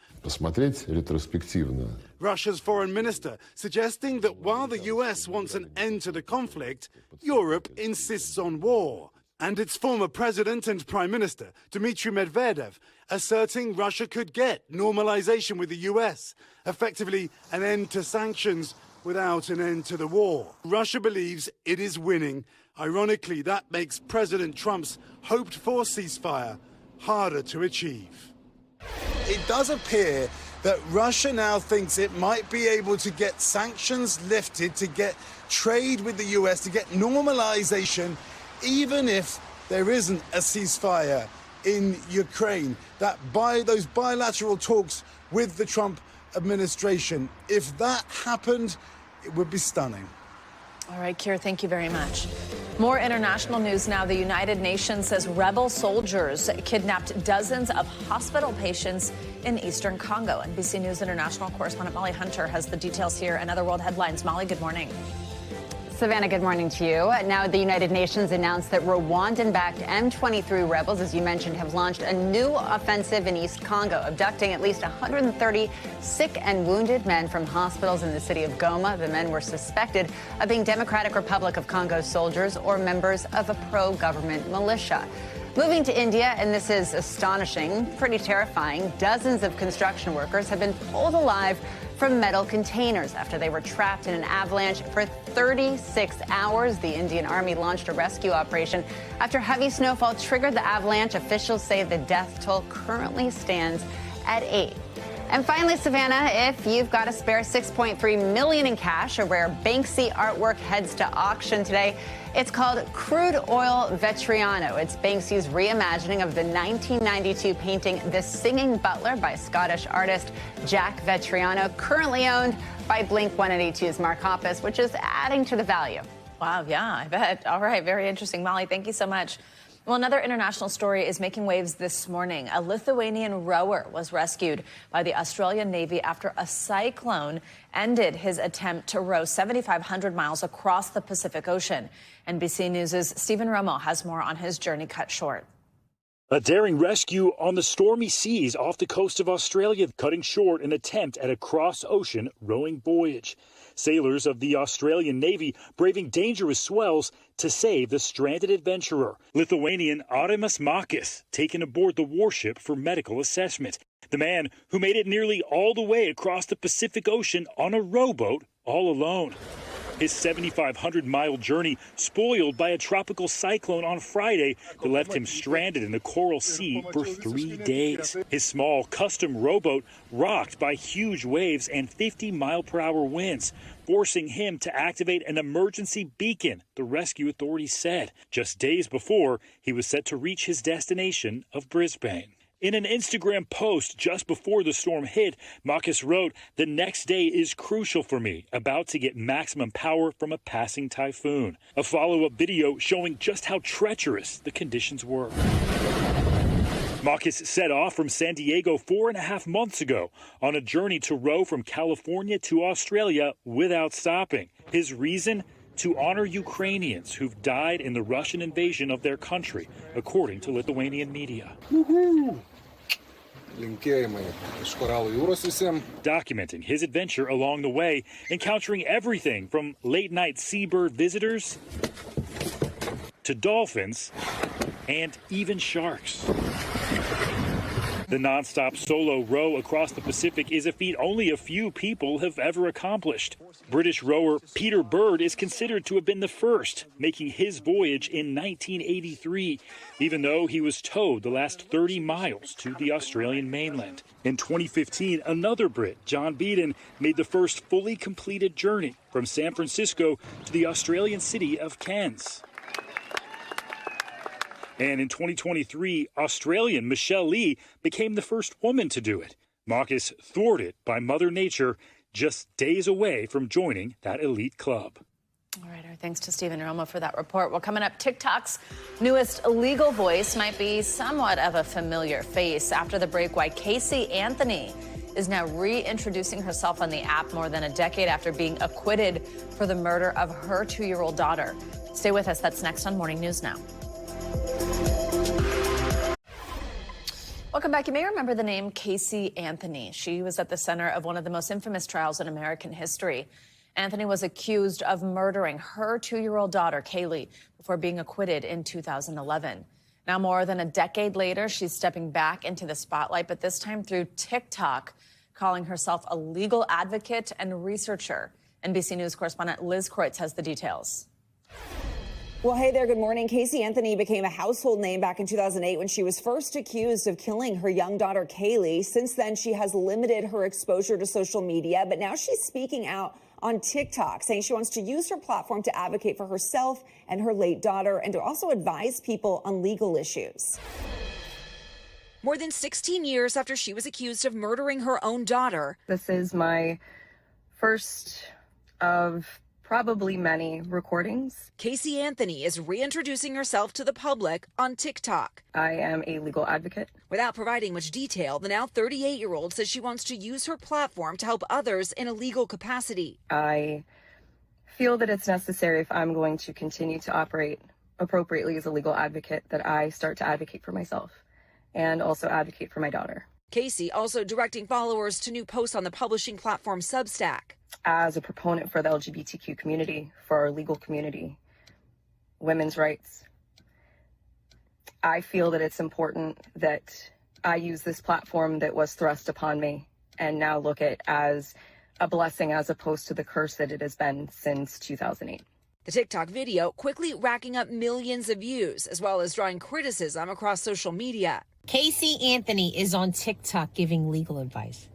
Russia's foreign minister suggesting that while the US wants an end to the conflict, Europe insists on war. And its former president and prime minister, Dmitry Medvedev, asserting Russia could get normalization with the US, effectively an end to sanctions without an end to the war. Russia believes it is winning. Ironically, that makes President Trump's hoped-for ceasefire harder to achieve. It does appear that Russia now thinks it might be able to get sanctions lifted, to get trade with the US, to get normalization, even if there isn't a ceasefire in Ukraine. Those bilateral talks with the Trump administration, if that happened, it would be stunning. All right, Keir, thank you very much. More international news now. The United Nations says rebel soldiers kidnapped dozens of hospital patients in eastern Congo. NBC News international correspondent Molly Hunter has the details here and other world headlines. Molly, good morning. Savannah, good morning to you. Now, the United Nations announced that Rwandan-backed M23 rebels, as you mentioned, have launched a new offensive in East Congo, abducting at least 130 sick and wounded men from hospitals in the city of Goma. The men were suspected of being Democratic Republic of Congo soldiers or members of a pro-government militia. Moving to India, and this is astonishing, pretty terrifying. Dozens of construction workers have been pulled alive from metal containers after they were trapped in an avalanche for 36 hours. The Indian Army launched a rescue operation after heavy snowfall triggered the avalanche. Officials say the death toll currently stands at 8. And finally, Savannah, if you've got a spare $6.3 million in cash, a rare Banksy artwork heads to auction today. It's called Crude Oil Vetriano. It's Banksy's reimagining of the 1992 painting The Singing Butler by Scottish artist Jack Vetriano, currently owned by Blink-182's Mark Hoppus, which is adding to the value. Wow, yeah, I bet. All right, very interesting. Molly, thank you so much. Well, another international story is making waves this morning. A Lithuanian rower was rescued by the Australian Navy after a cyclone ended his attempt to row 7,500 miles across the Pacific Ocean. NBC News' Stephen Romo has more on his journey cut short. A daring rescue on the stormy seas off the coast of Australia, cutting short an attempt at a cross-ocean rowing voyage. Sailors of the Australian Navy braving dangerous swells to save the stranded adventurer, Lithuanian Aurimas Makis, taken aboard the warship for medical assessment. The man who made it nearly all the way across the Pacific Ocean on a rowboat all alone. His 7,500-mile journey spoiled by a tropical cyclone on Friday that left him stranded in the Coral Sea for 3 days. His small custom rowboat rocked by huge waves and 50-mile-per-hour winds, forcing him to activate an emergency beacon, the rescue authorities said, just days before he was set to reach his destination of Brisbane. In an Instagram post just before the storm hit, Makis wrote, "The next day is crucial for me, about to get maximum power from a passing typhoon." A follow-up video showing just how treacherous the conditions were. Makis set off from San Diego 4.5 months ago on a journey to row from California to Australia without stopping. His reason? To honor Ukrainians who've died in the Russian invasion of their country, according to Lithuanian media. Documenting his adventure along the way, encountering everything from late-night seabird visitors to dolphins and even sharks. The nonstop solo row across the Pacific is a feat only a few people have ever accomplished. British rower Peter Bird is considered to have been the first, making his voyage in 1983, even though he was towed the last 30 miles to the Australian mainland. In 2015, another Brit, John Beeden, made the first fully completed journey from San Francisco to the Australian city of Cairns. And in 2023, Australian Michelle Lee became the first woman to do it. Makis thwarted by Mother Nature, just days away from joining that elite club. All right, our thanks to Stephen Romo for that report. Well, coming up, TikTok's newest illegal voice might be somewhat of a familiar face. After the break, why Casey Anthony is now reintroducing herself on the app more than a decade after being acquitted for the murder of her 2-year-old daughter. Stay with us. That's next on Morning News Now. Welcome back. You may remember the name Casey Anthony. She was at the center of one of the most infamous trials in American history. Anthony was accused of murdering her 2-year-old daughter, Kaylee, before being acquitted in 2011. Now, more than a decade later, she's stepping back into the spotlight, but this time through TikTok, calling herself a legal advocate and researcher. NBC News correspondent Liz Kreutz has the details. Well, hey there. Good morning. Casey Anthony became a household name back in 2008 when she was first accused of killing her young daughter, Kaylee. Since then, she has limited her exposure to social media, but now she's speaking out on TikTok, saying she wants to use her platform to advocate for herself and her late daughter and to also advise people on legal issues. More than 16 years after she was accused of murdering her own daughter. This is my first of probably many recordings. Casey Anthony is reintroducing herself to the public on TikTok. I am a legal advocate. Without providing much detail, the now 38-year-old says she wants to use her platform to help others in a legal capacity. I feel that it's necessary, if I'm going to continue to operate appropriately as a legal advocate, that I start to advocate for myself and also advocate for my daughter. Casey also directing followers to new posts on the publishing platform Substack. As a proponent for the LGBTQ community, for our legal community, women's rights, I feel that it's important that I use this platform that was thrust upon me and now look at as a blessing as opposed to the curse that it has been since 2008. The TikTok video quickly racking up millions of views, as well as drawing criticism across social media. Casey Anthony is on TikTok giving legal advice.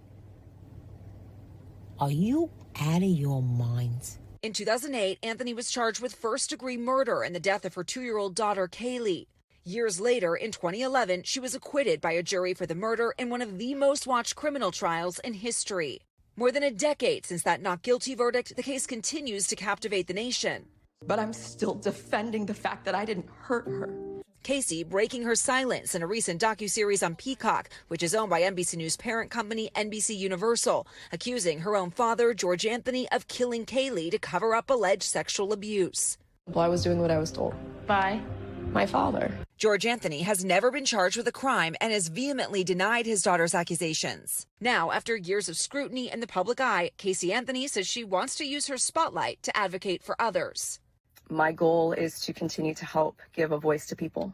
Are you out of your minds? In 2008, Anthony was charged with first-degree murder in the death of her 2-year-old daughter, Kaylee. Years later, in 2011, she was acquitted by a jury for the murder in one of the most-watched criminal trials in history. More than a decade since that not guilty verdict, the case continues to captivate the nation. But I'm still defending the fact that I didn't hurt her. Casey breaking her silence in a recent docuseries on Peacock, which is owned by NBC News parent company NBC Universal, accusing her own father, George Anthony, of killing Kaylee to cover up alleged sexual abuse. Well, I was doing what I was told by my father. George Anthony has never been charged with a crime and has vehemently denied his daughter's accusations. Now, after years of scrutiny in the public eye, Casey Anthony says she wants to use her spotlight to advocate for others. My goal is to continue to help give a voice to people.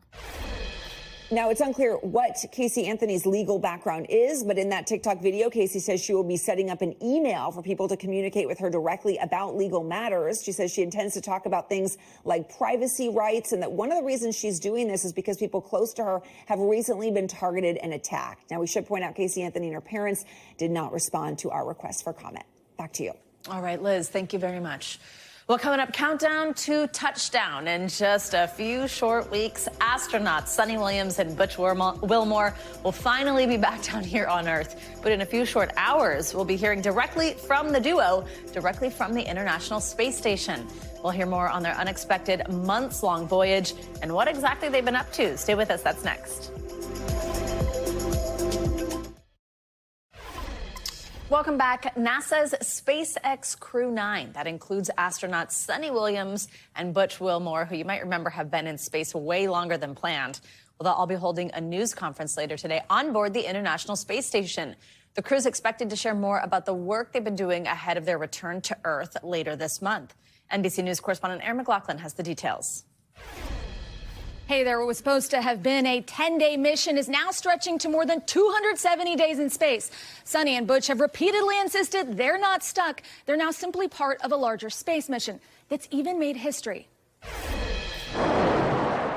Now, it's unclear what Casey Anthony's legal background is, but in that TikTok video, Casey says she will be setting up an email for people to communicate with her directly about legal matters. She says she intends to talk about things like privacy rights, and that one of the reasons she's doing this is because people close to her have recently been targeted and attacked. Now, we should point out Casey Anthony and her parents did not respond to our request for comment. Back to you. All right, Liz, thank you very much. Well, coming up, countdown to touchdown. In just a few short weeks, astronauts Sunny Williams and Butch Wilmore will finally be back down here on Earth. But in a few short hours, we'll be hearing directly from the duo, directly from the International Space Station. We'll hear more on their unexpected months-long voyage and what exactly they've been up to. Stay with us. That's next. Welcome back. NASA's SpaceX Crew 9. That includes astronauts Sunny Williams and Butch Wilmore, who you might remember have been in space way longer than planned. Well, they'll all be holding a news conference later today on board the International Space Station. The crew's expected to share more about the work they've been doing ahead of their return to Earth later this month. NBC News correspondent Erin McLaughlin has the details. Hey there, what was supposed to have been a 10-day mission is now stretching to more than 270 days in space. Sunny and Butch have repeatedly insisted they're not stuck. They're now simply part of a larger space mission that's even made history.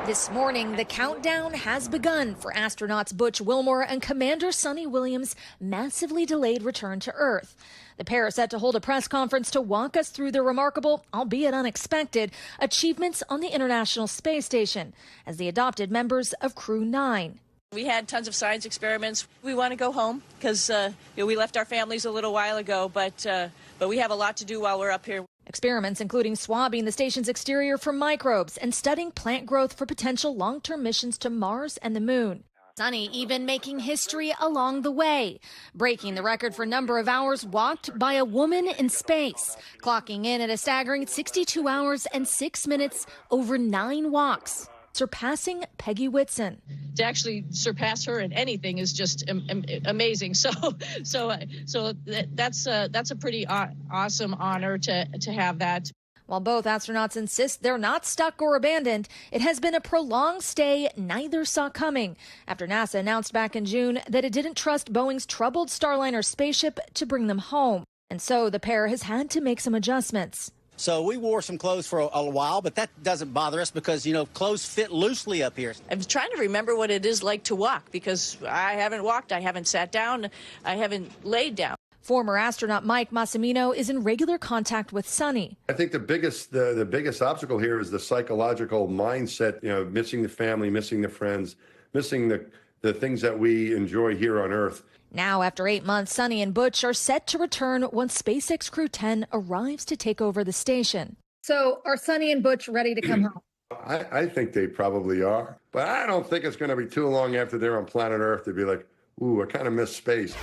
This morning, the countdown has begun for astronauts Butch Wilmore and Commander Sunny Williams' massively delayed return to Earth. The pair are set to hold a press conference to walk us through their remarkable, albeit unexpected, achievements on the International Space Station as the adopted members of Crew 9. We had tons of science experiments. We want to go home because we left our families a little while ago, but we have a lot to do while we're up here. Experiments including swabbing the station's exterior for microbes and studying plant growth for potential long-term missions to Mars and the Moon. Sunny even making history along the way, breaking the record for number of hours walked by a woman in space, clocking in at a staggering 62 hours and 6 minutes over 9 walks, surpassing Peggy Whitson. To actually surpass her in anything is just amazing. So that's a pretty awesome honor to have that. While both astronauts insist they're not stuck or abandoned, it has been a prolonged stay neither saw coming after NASA announced back in June that it didn't trust Boeing's troubled Starliner spaceship to bring them home. And so the pair has had to make some adjustments. So we wore some clothes for a while, but that doesn't bother us because, clothes fit loosely up here. I'm trying to remember what it is like to walk because I haven't walked, I haven't sat down, I haven't laid down. Former astronaut Mike Massimino is in regular contact with Sunny. I think the biggest obstacle here is the psychological mindset, missing the family, missing the friends, missing the things that we enjoy here on Earth. Now, after 8 months, Sunny and Butch are set to return once SpaceX Crew 10 arrives to take over the station. So are Sunny and Butch ready to come home? I think they probably are, but I don't think it's going to be too long after they're on planet Earth to be like, ooh, I kind of miss space.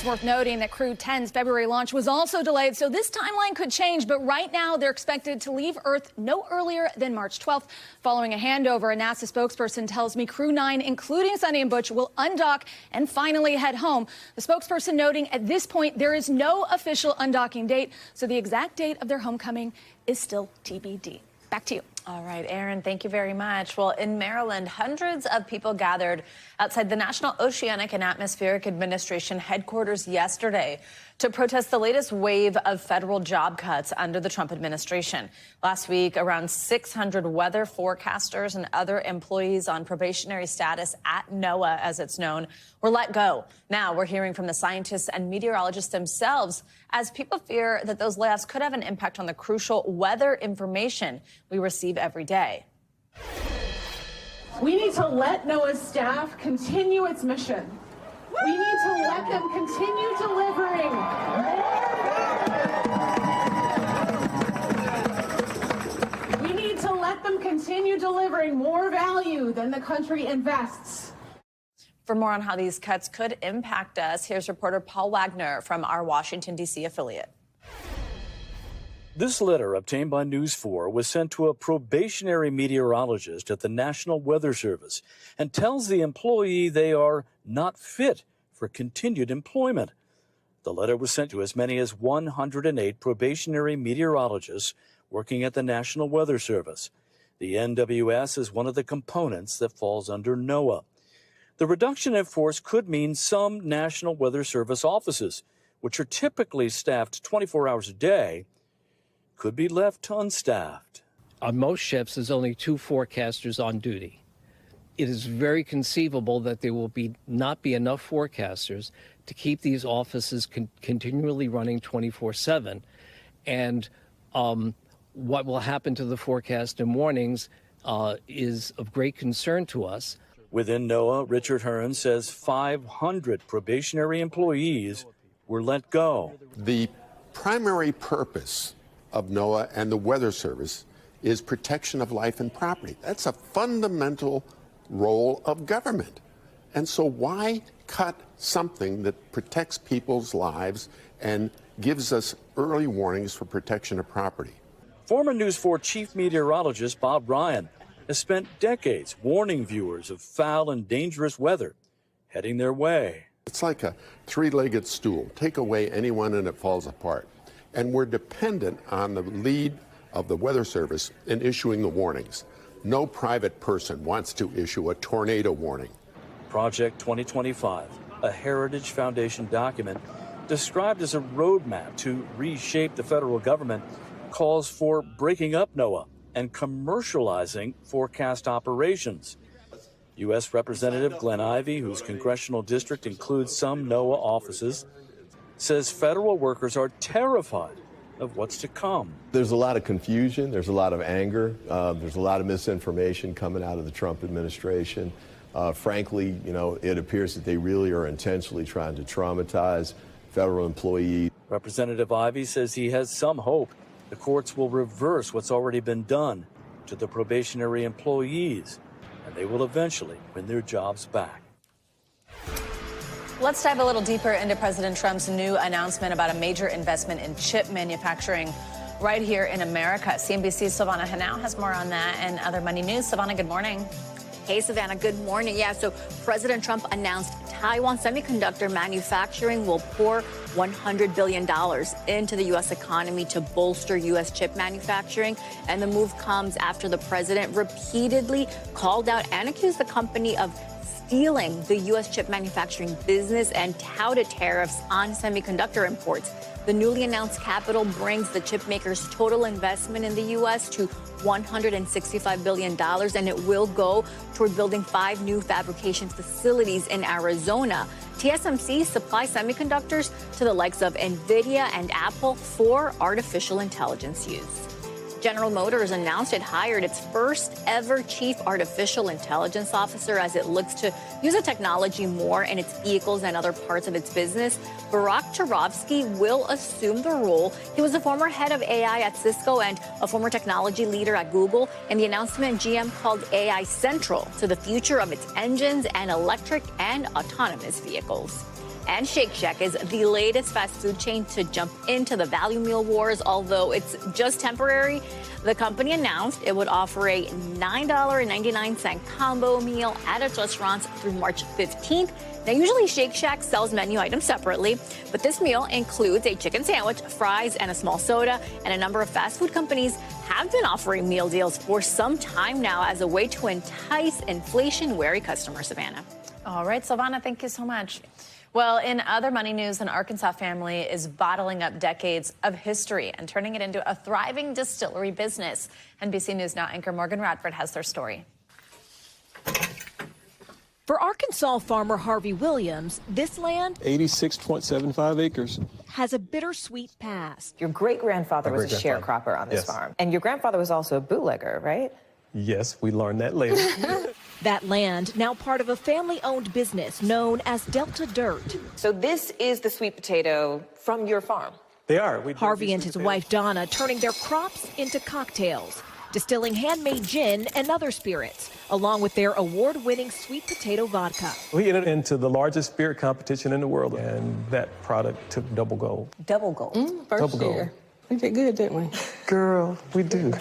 It's worth noting that Crew 10's February launch was also delayed, so this timeline could change. But right now, they're expected to leave Earth no earlier than March 12th. Following a handover, a NASA spokesperson tells me Crew 9, including Sonny and Butch, will undock and finally head home. The spokesperson noting at this point, there is no official undocking date, so the exact date of their homecoming is still TBD. Back to you. All right, Aaron, thank you very much. Well, in Maryland, hundreds of people gathered outside the National Oceanic and Atmospheric Administration headquarters yesterday to protest the latest wave of federal job cuts under the Trump administration. Last week, around 600 weather forecasters and other employees on probationary status at NOAA, as it's known, were let go. Now we're hearing from the scientists and meteorologists themselves as people fear that those layoffs could have an impact on the crucial weather information we receive every day. We need to let NOAA's staff continue its mission. We need to let them continue delivering. We need to let them continue delivering more value than the country invests. For more on how these cuts could impact us, here's reporter Paul Wagner from our Washington, D.C. affiliate. This letter, obtained by News 4, was sent to a probationary meteorologist at the National Weather Service and tells the employee they are not fit for continued employment. The letter was sent to as many as 108 probationary meteorologists working at the National Weather Service. The NWS is one of the components that falls under NOAA. The reduction in force could mean some National Weather Service offices, which are typically staffed 24 hours a day, could be left unstaffed. On most shifts, there's only 2 forecasters on duty. It is very conceivable that there will not be enough forecasters to keep these offices continually running 24/7. And what will happen to the forecast in mornings is of great concern to us. Within NOAA, Richard Hearn says 500 probationary employees were let go. The primary purpose of NOAA and the Weather Service is protection of life and property. That's a fundamental role of government. And so why cut something that protects people's lives and gives us early warnings for protection of property? Former News 4 chief meteorologist Bob Ryan has spent decades warning viewers of foul and dangerous weather heading their way. It's like a 3-legged stool. Take away anyone and it falls apart. And we're dependent on the lead of the Weather Service in issuing the warnings. No private person wants to issue a tornado warning. Project 2025, a Heritage Foundation document described as a roadmap to reshape the federal government, calls for breaking up NOAA and commercializing forecast operations. U.S. Representative Glenn Ivey, whose congressional district includes some NOAA offices, says federal workers are terrified of what's to come. There's a lot of confusion. There's a lot of anger. There's a lot of misinformation coming out of the Trump administration. Frankly, it appears that they really are intentionally trying to traumatize federal employees. Representative Ivey says he has some hope the courts will reverse what's already been done to the probationary employees, and they will eventually win their jobs back. Let's dive a little deeper into President Trump's new announcement about a major investment in chip manufacturing right here in America. CNBC's Silvana Henao has more on that and other money news. Silvana, good morning. Hey, Savannah, good morning. Yeah, so President Trump announced Taiwan semiconductor manufacturing will pour $100 billion into the U.S. economy to bolster U.S. chip manufacturing. And the move comes after the president repeatedly called out and accused the company of stealing the U.S. chip manufacturing business and touted tariffs on semiconductor imports. The newly announced capital brings the chip maker's total investment in the U.S. to $165 billion, and it will go toward building 5 new fabrication facilities in Arizona. TSMC supplies semiconductors to the likes of NVIDIA and Apple for artificial intelligence use. General Motors announced it hired its first ever chief artificial intelligence officer as it looks to use the technology more in its vehicles and other parts of its business. Barak Turovsky will assume the role. He was a former head of AI at Cisco and a former technology leader at Google. In the announcement, GM called AI central to the future of its engines and electric and autonomous vehicles. And Shake Shack is the latest fast food chain to jump into the value meal wars, although it's just temporary. The company announced it would offer a $9.99 combo meal at its restaurants through March 15th. Now, usually Shake Shack sells menu items separately, but this meal includes a chicken sandwich, fries, and a small soda. And a number of fast food companies have been offering meal deals for some time now as a way to entice inflation-wary customers, Savannah. All right, Silvana, thank you so much. Well, in other money news, an Arkansas family is bottling up decades of history and turning it into a thriving distillery business. NBC News Now anchor Morgan Radford has their story. For Arkansas farmer Harvey Williams, this land, 86.75 acres, has a bittersweet past. Your great-grandfather was a sharecropper on this farm. And your grandfather was also a bootlegger, right? Yes, we learned that later. That land, now part of a family-owned business known as Delta Dirt. So this is the sweet potato from your farm? They are. Harvey and his wife Donna turning their crops into cocktails, distilling handmade gin and other spirits, along with their award-winning sweet potato vodka. We entered into the largest spirit competition in the world, and that product took double gold. Double gold? First year. We did good, didn't we? Girl, we do.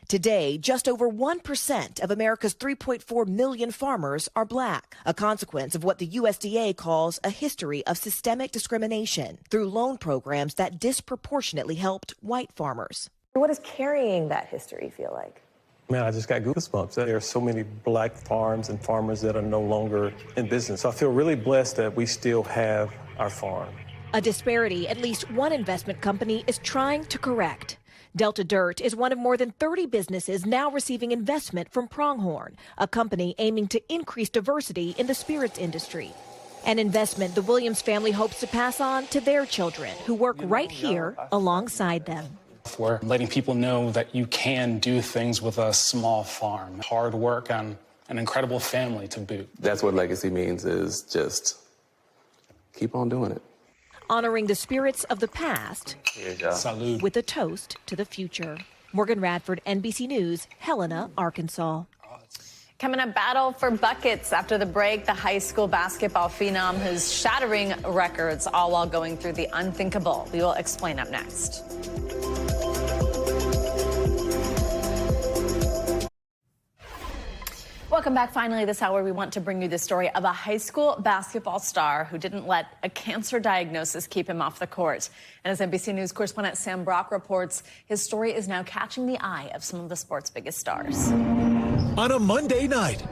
Today, just over 1% of America's 3.4 million farmers are black, a consequence of what the USDA calls a history of systemic discrimination through loan programs that disproportionately helped white farmers. What does carrying that history feel like? Man, I just got goosebumps. There are so many black farms and farmers that are no longer in business. So I feel really blessed that we still have our farm. A disparity at least one investment company is trying to correct. Delta Dirt is one of more than 30 businesses now receiving investment from Pronghorn, a company aiming to increase diversity in the spirits industry. An investment the Williams family hopes to pass on to their children, who work right here alongside them. We're letting people know that you can do things with a small farm, hard work, and an incredible family to boot. That's what legacy means, is just keep on doing it. Honoring the spirits of the past Salud. with a toast to the future. Morgan Radford, NBC News, Helena, Arkansas. Coming up, battle for buckets after the break. The high school basketball phenom who's shattering records, all while going through the unthinkable. We will explain up next. Welcome back. Finally, this hour, we want to bring you the story of a high school basketball star who didn't let a cancer diagnosis keep him off the court. And as NBC News correspondent Sam Brock reports, his story is now catching the eye of some of the sport's biggest stars. On a Monday night,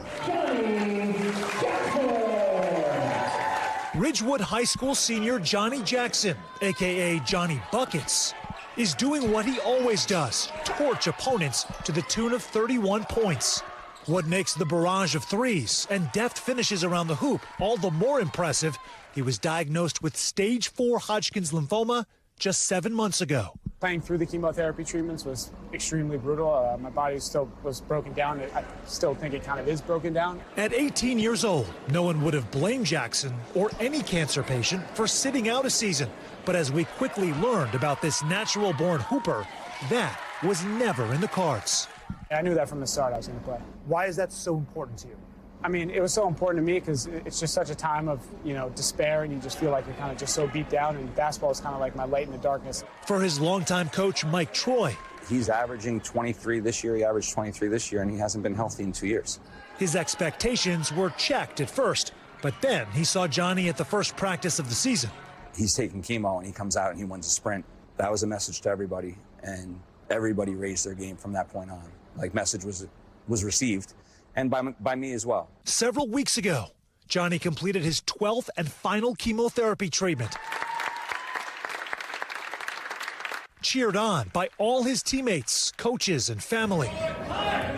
Ridgewood High School senior Johnny Jackson, a.k.a. Johnny Buckets, is doing what he always does, torch opponents to the tune of 31 points. What makes the barrage of threes and deft finishes around the hoop all the more impressive, he was diagnosed with stage 4 Hodgkin's lymphoma just 7 months ago. Playing through the chemotherapy treatments was extremely brutal. My body still was broken down. I still think it kind of is broken down. At 18 years old, no one would have blamed Jackson or any cancer patient for sitting out a season. But as we quickly learned about this natural-born hooper, that was never in the cards. I knew that from the start I was going to play. Why is that so important to you? I mean, it was so important to me because it's just such a time of, despair, and you just feel like you're kind of just so beat down, and basketball is kind of like my light in the darkness. For his longtime coach, Mike Troy, he's averaging 23 this year. He averaged 23 this year, and he hasn't been healthy in 2 years. His expectations were checked at first, but then he saw Johnny at the first practice of the season. He's taking chemo, and he comes out and he wins a sprint. That was a message to everybody, and everybody raised their game from that point on. Like, message was received, and by me as well. Several weeks ago, Johnny completed his 12th and final chemotherapy treatment. Cheered on by all his teammates, coaches, and family.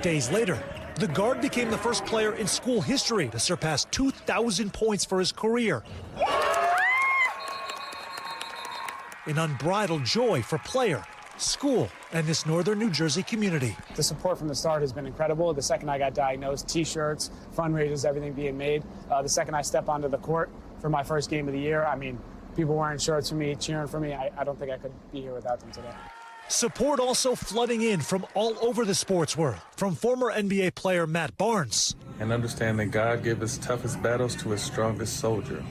Days later, the guard became the first player in school history to surpass 2,000 points for his career. An unbridled joy for player, school, and this northern New Jersey community. The support from the start has been incredible. The second I got diagnosed, T-shirts, fundraisers, everything being made. The second I step onto the court for my first game of the year, I mean, people wearing shirts for me, cheering for me. I don't think I could be here without them today. Support also flooding in from all over the sports world, from former NBA player Matt Barnes. And understand that God gives his toughest battles to his strongest soldier.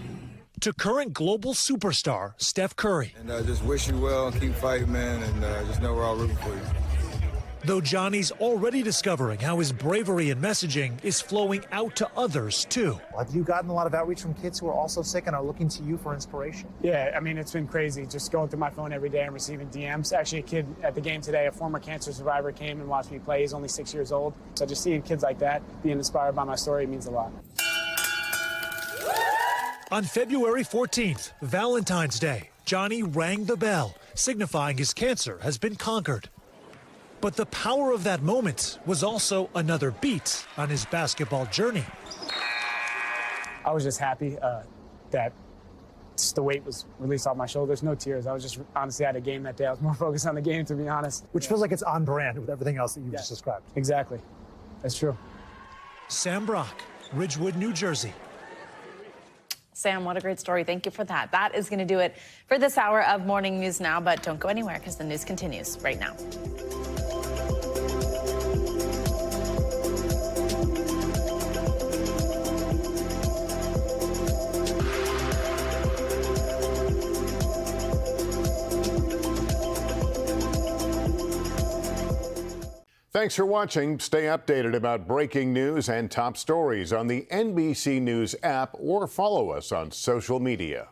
to current global superstar Steph Curry. And I just wish you well and keep fighting, man, and just know we're all rooting for you. Though Johnny's already discovering how his bravery and messaging is flowing out to others, too. Have you gotten a lot of outreach from kids who are also sick and are looking to you for inspiration? Yeah, I mean, it's been crazy just going through my phone every day and receiving DMs. Actually, a kid at the game today, a former cancer survivor, came and watched me play. He's only 6 years old. So just seeing kids like that being inspired by my story means a lot. On February 14th, Valentine's Day, Johnny rang the bell, signifying his cancer has been conquered. But the power of that moment was also another beat on his basketball journey. I was just happy that just the weight was released off my shoulders. No tears. I was just honestly at a game that day. I was more focused on the game, to be honest. Which feels like it's on brand with everything else that you've just described. Exactly. That's true. Sam Brock, Ridgewood, New Jersey. Sam, what a great story. Thank you for that. That is going to do it for this hour of Morning News Now, but don't go anywhere because the news continues right now. Thanks for watching. Stay updated about breaking news and top stories on the NBC News app or follow us on social media.